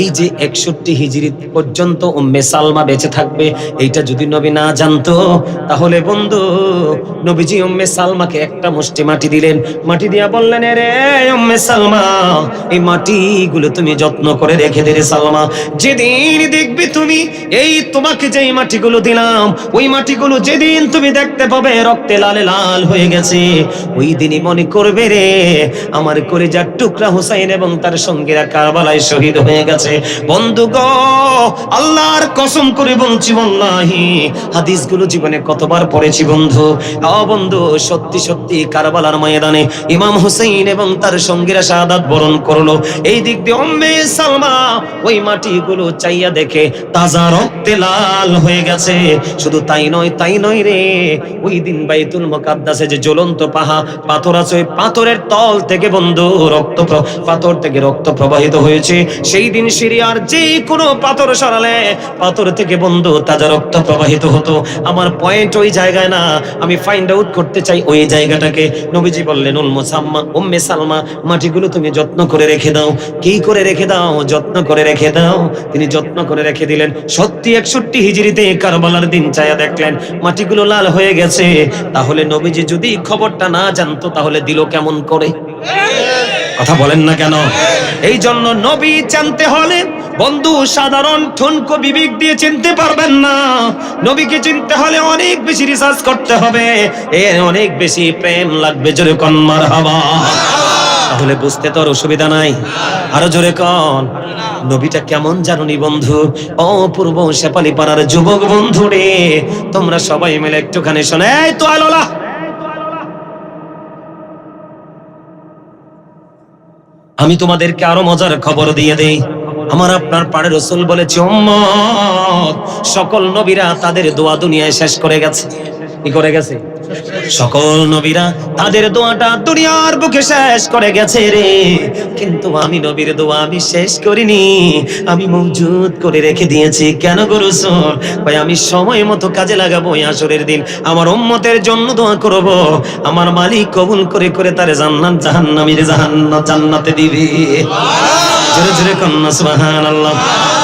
S1: এই যে 61 হিজরি পর্যন্ত উম্মে সালমা বেঁচে থাকবে, এইটা যদি নবী না জানতো, তাহলে বন্ধু নবীজি উম্মে সালমাকে একটা মুষ্টি মাটি দিলেন, মাটি দিয়া বললেন, রে উম্মে সালমা, এই মাটিগুলো তুমি যত্ন করে রেখে দে রে সালমা। যেদিন দেখবি তুমি, এই তোমাকে যেই মাটিগুলো দিলাম, ওই মাটিগুলো যেদিন তুমি দেখতে পাবে রক্তে লালে লাল হয়ে গেছে, ওই দিনই মনে করবে রে আমার কলিজার টুকরা হুসাইন এবং তার সঙ্গীরা কারবালায় শহীদ হয়ে গেছে। বন্ধু গো, আল্লাহর কসম করে বলছি, ওয়াল্লাহি হাদিসগুলো জীবনে কতবার পড়েছি বন্ধু। বন্ধু, সত্যি সত্যি কারবালার ময়দানে ইমাম হুসাইন এবং তার সঙ্গীরা শাহাদাত বরণ করলো। এই দিক দিয়ে উম্মে সালমা ওই মাটিগুলো চাইয়া দেখে তাজা রক্তে লাল হয়ে গেছে। শুধু তাই নয়, তাই নয় রে, ওই দিন বাইতুল মুকাদ্দাসে যে জ্বলন্ত পাথর আছে, ওই পাথরের তল থেকে বন্ধু পাথর থেকে রক্ত প্রবাহিত হয়েছে। সেই দিন সিরিয়ার যে কোনো পাথর সরালে পাথর থেকে বন্ধু তাজা রক্ত প্রবাহিত হতো। আমার পয়েন্ট ওই জায়গায় না, আমি ফাইন্ড আউট করতে চাই ওই জায়গাটাকে। নবীজি বললেন, উম্মে সালমা, মাটিগুলো তুমি যত্ন করে রেখে দাও। কি করে রেখে দাও? যত্ন করে রেখে দাও। তিনি যত্ন করে রেখে দিলেন। সত্যি 61 হিজরিতে কারবালার দিন চায়া দেখলেন মাটিগুলো লাল হয়ে গেছে। তাহলে নবীজি যদি খবরটা না জানতো, তাহলে দিল কেমন করে? কথা বলেন না কেন? এই জন্য নবী জানতে হলে বন্ধু সাধারণ ঠুনকো বিবেক দিয়ে চিনতে পারবেন না। নবীকে চিনতে হলে অনেক বেশি রিসার্চ করতে হবে, এর অনেক বেশি প্রেম লাগবে। জোরে কোন মারহাবা। তাহলে বুঝতে তো আর অসুবিধা নাই। আরো জোরে কোন। নবীটা কেমন জানুনি বন্ধু? অপূর্ব শেপালি পাড়ার যুবক বন্ধু রে, তোমরা সবাই মিলে একটুখানি শোনে। এই তো আলোলা, আমি তোমাদেরকে আরো মজার খবর দিয়ে দেই। আমার আপনার পাড়ে রসুল বলেছে, উম্মত, সকল নবীরা তাদের দোয়া দুনিয়ায় শেষ করে গেছে। কি করে গেছে? সকল নবীরা তাদের দোয়াটা দুনিয়ার বুকে শেষ করে গেছে রে, কিন্তু আমি নবীর দোয়া আমি শেষ করিনি, আমি মওজুদ করে রেখে দিয়েছি। কেন গো রাসূল? ভাই আমি সময় মতো কাজে লাগাবো, আসরের দিন আমার উম্মতের জন্য দোয়া করব, আমার মালিক কবুল করে করে তারে জান্নাত জাহান্নামীর জান্নাতে দিবে। জোরে জোরে কন্না সুবহানাল্লাহ।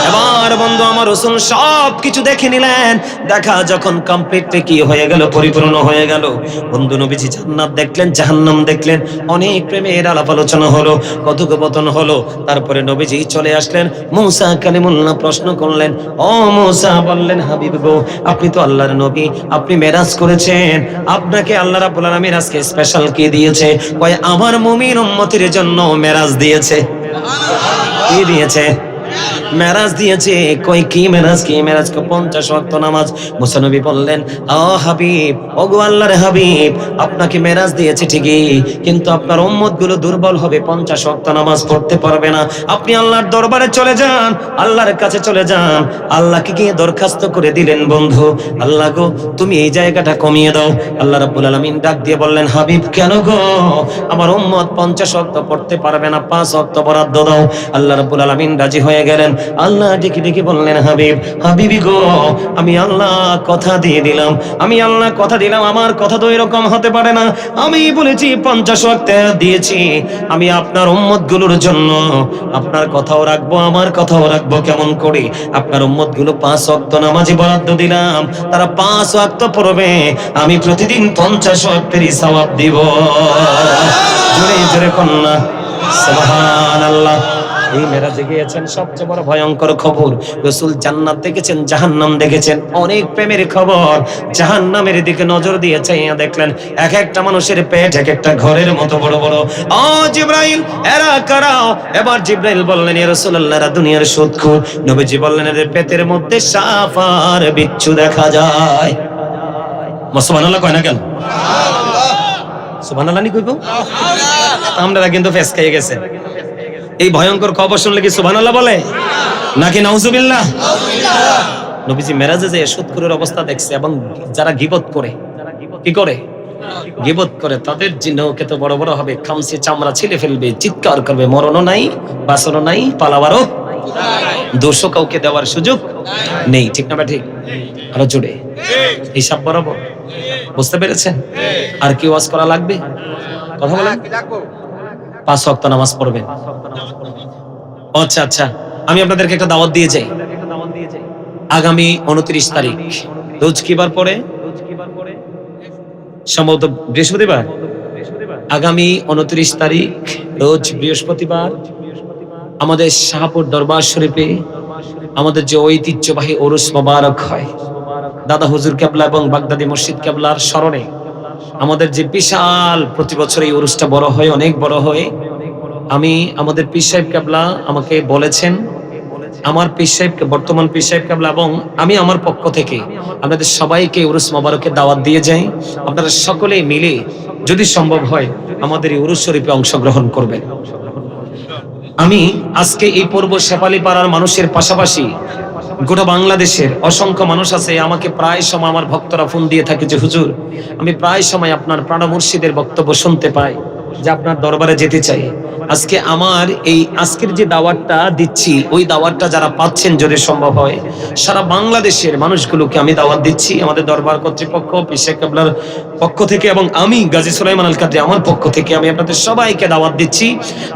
S1: এবার বন্ধু আমার রাসূল সব কিছু দেখে নিলেন, দেখা যখন কমপ্লিটলি কি হয়ে গেল, পরিপূর্ণ হয়ে গেল, বন্ধু নবীজি জান্নাত দেখলেন, জাহান্নাম দেখলেন, অনেক প্রেমের আলাপ আলোচনা হলো, কথোপকথন হলো। তারপরে নবীজি চলে আসলেন, মূসা কালিমুল্লাহ প্রশ্ন করলেন, ও মূসা, বললেন হাবিব গো, আপনি তো আল্লাহর নবী, আপনি মেরাজ করেছেন, আপনাকে আল্লাহ রাব্বুল আলামিন আজকে স্পেশাল কি দিয়েছে? কয় আমার মুমিন উম্মতের জন্য মেরাজ দিয়েছে। কি দিয়েছে? মেরাজ দিয়েছে। কই কি মেরাজ? কি মেরাজ? 50 ওয়াক্ত নামাজ। মুসা নবী বললেন, ও হাবিব, ওগো আল্লাহর হাবিব, আপনাকে মেরাজ দিয়েছে ঠিকই, কিন্তু আপনার উম্মত গুলো দুর্বল হবে, 50 ওয়াক্ত নামাজ পড়তে পারবে না। আপনি আল্লাহর দরবারে চলে যান, আল্লাহর কাছে চলে যান। আল্লাহকে গিয়ে দরখাস্ত করে দিলেন, বন্ধু আল্লাহ গো, তুমি এই জায়গাটা কমিয়ে দাও। আল্লাহ রাব্বুল আলামিন ডাক দিয়ে বললেন, হাবিব কেন গো? আমার উম্মত 50 ওয়াক্ত পড়তে পারবে না, 5 ওয়াক্ত বরাদ্দ দাও। আল্লাহ রাব্বুল আলামিন রাজি হয়ে গেলেন। আল্লাহ ডেকে ডেকে বললেন, হাবিব, হাবিবি গো, আমি আল্লাহ কথা দিয়ে দিলাম, আমি আল্লাহ কথা দিলাম, আমার কথা তো এরকম হতে পারে না। আমি বলেছি 50 ওয়াক্ত দিয়েছি, আমি আপনার উম্মত গুলোর জন্য আপনার কথাও রাখবো, আমার কথাও রাখবো। কেমন করে? আপনার উম্মত গুলো 5 ওয়াক্ত নামাজি বরাদ্দ দিলাম, তারা 5 ওয়াক্ত পড়বে, আমি প্রতিদিন 50 ওয়াক্তেরই সওয়াব দিব। জোরে জোরে কন্যা সুবহানাল্লাহ। এই মেরাজে গিয়েছেন, সবচেয়ে বড় ভয়ঙ্কর খবর, রাসূল জান্নাত দেখেছেন, জাহান্নাম দেখেছেন, অনেক প্রেমের খবর। জাহান্নামের দিকে নজর দিয়ে চাইয়া দেখলেন, এক একটা মানুষের পেট এক একটা ঘরের মতো বড় বড়। ও জিবরাইল, এরা কারাও? এবার জিবরাইল বললেন, ইয়া রাসূলুল্লাহ, এরা দুনিয়ার সুদখোর। নবীজি বললেন, এদের পেটের মধ্যে সাপ আর বিচ্ছু দেখা যায়। সুবহানাল্লাহ কয় না কেন? সুবহানাল্লাহ নি কইবো? আমরা কিন্তু ফেস খেয়ে গেছে। এই ভয়ঙ্কর খবর শুনলে কি সুবহানাল্লাহ বলে নাকি নাউজুবিল্লাহ? নবীজি মেরাজে যে সুদখোরের অবস্থা দেখছে, এবং যারা গীবত করে, কি করে? গীবত করে, তাদের জিহ্বাকে তো বড় বড় হবে, খামসে চামড়া ছিলে ফেলবে, চিৎকার করবে, মরণও নাই, বাঁচানো নাই, পালাবারও দোষও কাউকে দেওয়ার সুযোগ নেই। ঠিক না? ঠিক। আরো জোরে হিসাব বরাবর। বুঝতে পেরেছেন? আর কি ওয়াজ করা লাগবে? কথা বলেন। 5 ওয়াক্ত নামাজ পড়বেন। আচ্ছা আচ্ছা, আমি আপনাদেরকে একটা দাওয়াত দিয়ে যাই। আগামী 29 তারিখ, রোজ কি বার পড়ে? সম্ভবত বৃহস্পতিবার। আগামী 29 তারিখ রোজ বৃহস্পতিবার আমাদের শাহপুর দরবার শরীফে আমাদের যে ঐতিহ্যবাহী ওরস মোবারক হয়, দাদা হুজুর কেবলা এবং বাগদাদি মসজিদ কেবলার স্মরণে আমাদের যে বিশাল প্রতি বছর এই ওরসটা বড় হয়, অনেক বড় হয়। আমি আমাদের পীর সাহেব কেবলা আমাকে বলেছেন, আমার পীর সাহেবকে, বর্তমান পীর সাহেব কেবলা এবং আমি আমার পক্ষ থেকে আপনাদের সবাইকে উরুস মোবারকের দাওয়াত দিয়ে যাই। আপনারা সকলেই মিলে যদি সম্ভব হয় আমাদের এই উরুস শরীফে অংশগ্রহণ করবেন। আমি আজকে এই পূর্ব শেফালী পাড়ার মানুষের পাশাপাশি গোটা বাংলাদেশের অসংখ্য মানুষ আছে, আমাকে প্রায় সময় আমার ভক্তরা ফোন দিয়ে থাকে যে হুজুর, আমি প্রায় সময় আপনার প্রাণ মুর্শিদের বক্তব্য শুনতে পাই, যে আপনার দরবারে যেতে চাই। আজকে আমার এই আজকের যে দাওয়াতটা দিচ্ছি, ওই দাওয়াতটা যারা পাচ্ছেন, যদি সম্ভব হয় সারা বাংলাদেশের মানুষগুলোকে আমি দাওয়াত দিচ্ছি। আমাদের দরবার কর্তৃপক্ষ, পীর সাহেব কেবলার পক্ষ থেকে এবং আমি গাজী সুলাইমান আল কাদরি আমার পক্ষ থেকে আমি আপনাদের সবাইকে দাওয়াত দিচ্ছি।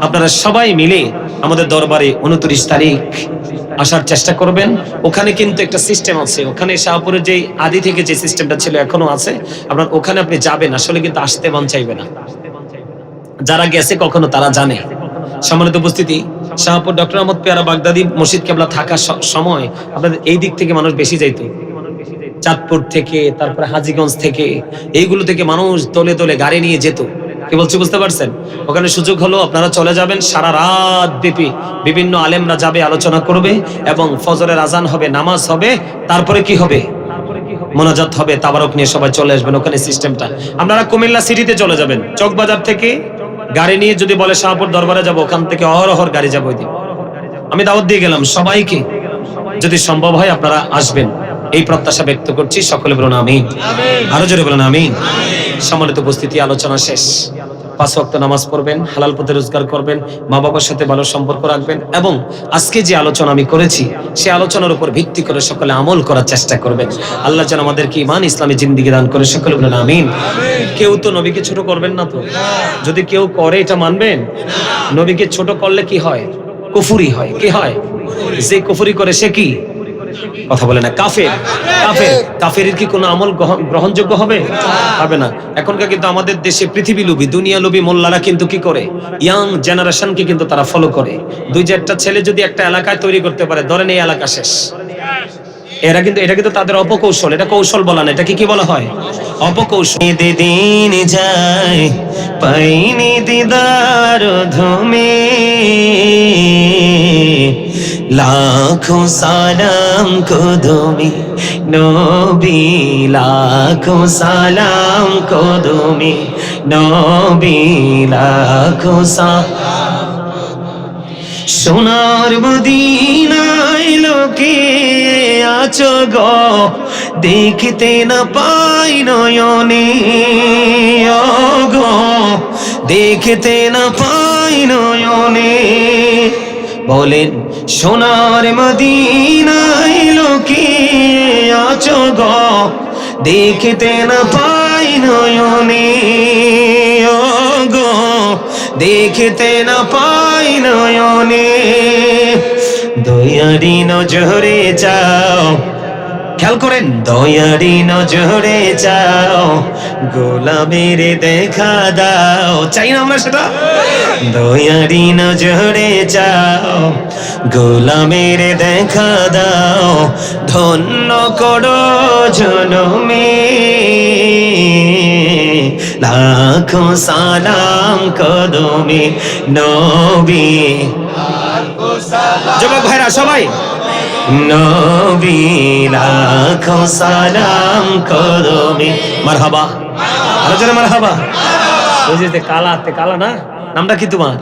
S1: আপনারা সবাই মিলে আমাদের দরবারে 29 তারিখ আসার চেষ্টা করবেন। ওখানে কিন্তু একটা সিস্টেম আছে, ওখানে শাহপুরে যে আদি থেকে যে সিস্টেমটা ছিল এখনো আছে। আপনার ওখানে আপনি যাবেন, আসলে কিন্তু আসতে মন চাইবে না। যারা গেছে কখনো তারা জানে। সম্মানিত উপস্থিতি, শাহপুর ডক্টর আহমদ পেয়ারা বাগদাদি মসজিদ কেবলা থাকার সময় আপনাদের এই দিক থেকে মানুষ বেশি যাইত, চাঁদপুর থেকে, তারপরে হাজীগঞ্জ থেকে, এইগুলো থেকে মানুষ দলে দলে গাড়ি নিয়ে যেত। কি বলছি বুঝতে পারছেন? ওখানে সুযোগ হলো আপনারা চলে যাবেন, সারা রাত ব্যাপী বিভিন্ন আলেমরা যাবে, আলোচনা করবে এবং ফজরের আজান হবে, নামাজ হবে, তারপরে কি হবে? মোনাজাত হবে, তাবারক নিয়ে সবাই চলে আসবেন। ওখানে সিস্টেমটা, আপনারা কুমিল্লা সিটিতে চলে যাবেন, চকবাজার থেকে গাড়ি নিয়ে যদি বলে শাহপুর দরবারে যাব, ওখান থেকে অহরহর গাড়ি যাবো। ওই দিন আমি দাওয়াত দিয়ে গেলাম সবাইকে, যদি সম্ভব হয় আপনারা আসবেন। এই প্রত্যাশা ব্যক্ত করছি। সকলে বলুন আমিন। আরো জোরে বলুন আমিন। সম্মানিত উপস্থিতি, আলোচনা শেষ। 5 ওয়াক্ত নামাজ পড়বেন, হালাল পথে রোজগার করবেন, মা বাবার সাথে ভালো সম্পর্ক রাখবেন এবং আজকে যে আলোচনা আমি করেছি সেই আলোচনার উপর ভিত্তি করে সকলে আমল করার চেষ্টা করবেন। আল্লাহ যেন আমাদেরকে ঈমান ইসলামী জিন্দেগি দান করে। সকলে বলেন আমিন। কেউ তো নবীকে ছোট করবেন না তো? যদি কেউ করে এটা মানবেন? নবীকে ছোট করলে কি হয়? কুফরি হয়। কি হয়? যে কুফরি করে সে কি? কথা বলে না, কাফের। কাফেরের কি কোনো আমল গ্রহণযোগ্য হবে? হবে না। এখনকার কিন্তু আমাদের দেশে পৃথিবী লোভী, দুনিয়া লোভী মোল্লারা কিন্তু কি করে, ইয়াং জেনারেশনকে কিন্তু তারা ফলো করে। 2-4টা ছেলে যদি একটা এলাকায় তৈরি করতে পারে, ধরেন এই এলাকা শেষ। এটা কিন্তু তাদের অপকৌশল। এটা কৌশল বলা না, এটা কি বলা হয়? অপকৌশল। দিন যায় পাইনি দিদার ধুমে, লাখো সালাম কদমে নবী, লাখো সালাম কদমে নবী, লাখো সালাম। সোনার মদিনায় লোকে আছো গো, দেখতে না পাই নয়নে গো, দেখতে না পাই নয়নে। বলেন সোনার মদিনায় লোকে আছো গো, দেখতে না পাই নয়নে গো, দেখতে না পাই নয়নে। দয়ারি নজরে যাও, খেয়াল করেন, দয়ারি নজরে যাও, গোলামের দেখা দাও। চাই না আমরা সেটা? দয়ারি নজরে যাও, গোলামের দেখা দাও, ধন্য করো জনমে, লাখো সালাম কদমে নবী। যুবক ভাইরা সবাই, নবী লাখো সালাম কদমে। মারহাবা, আলোচনা মারহাবা। ওই যে কালা না, নামটা কি তোমার?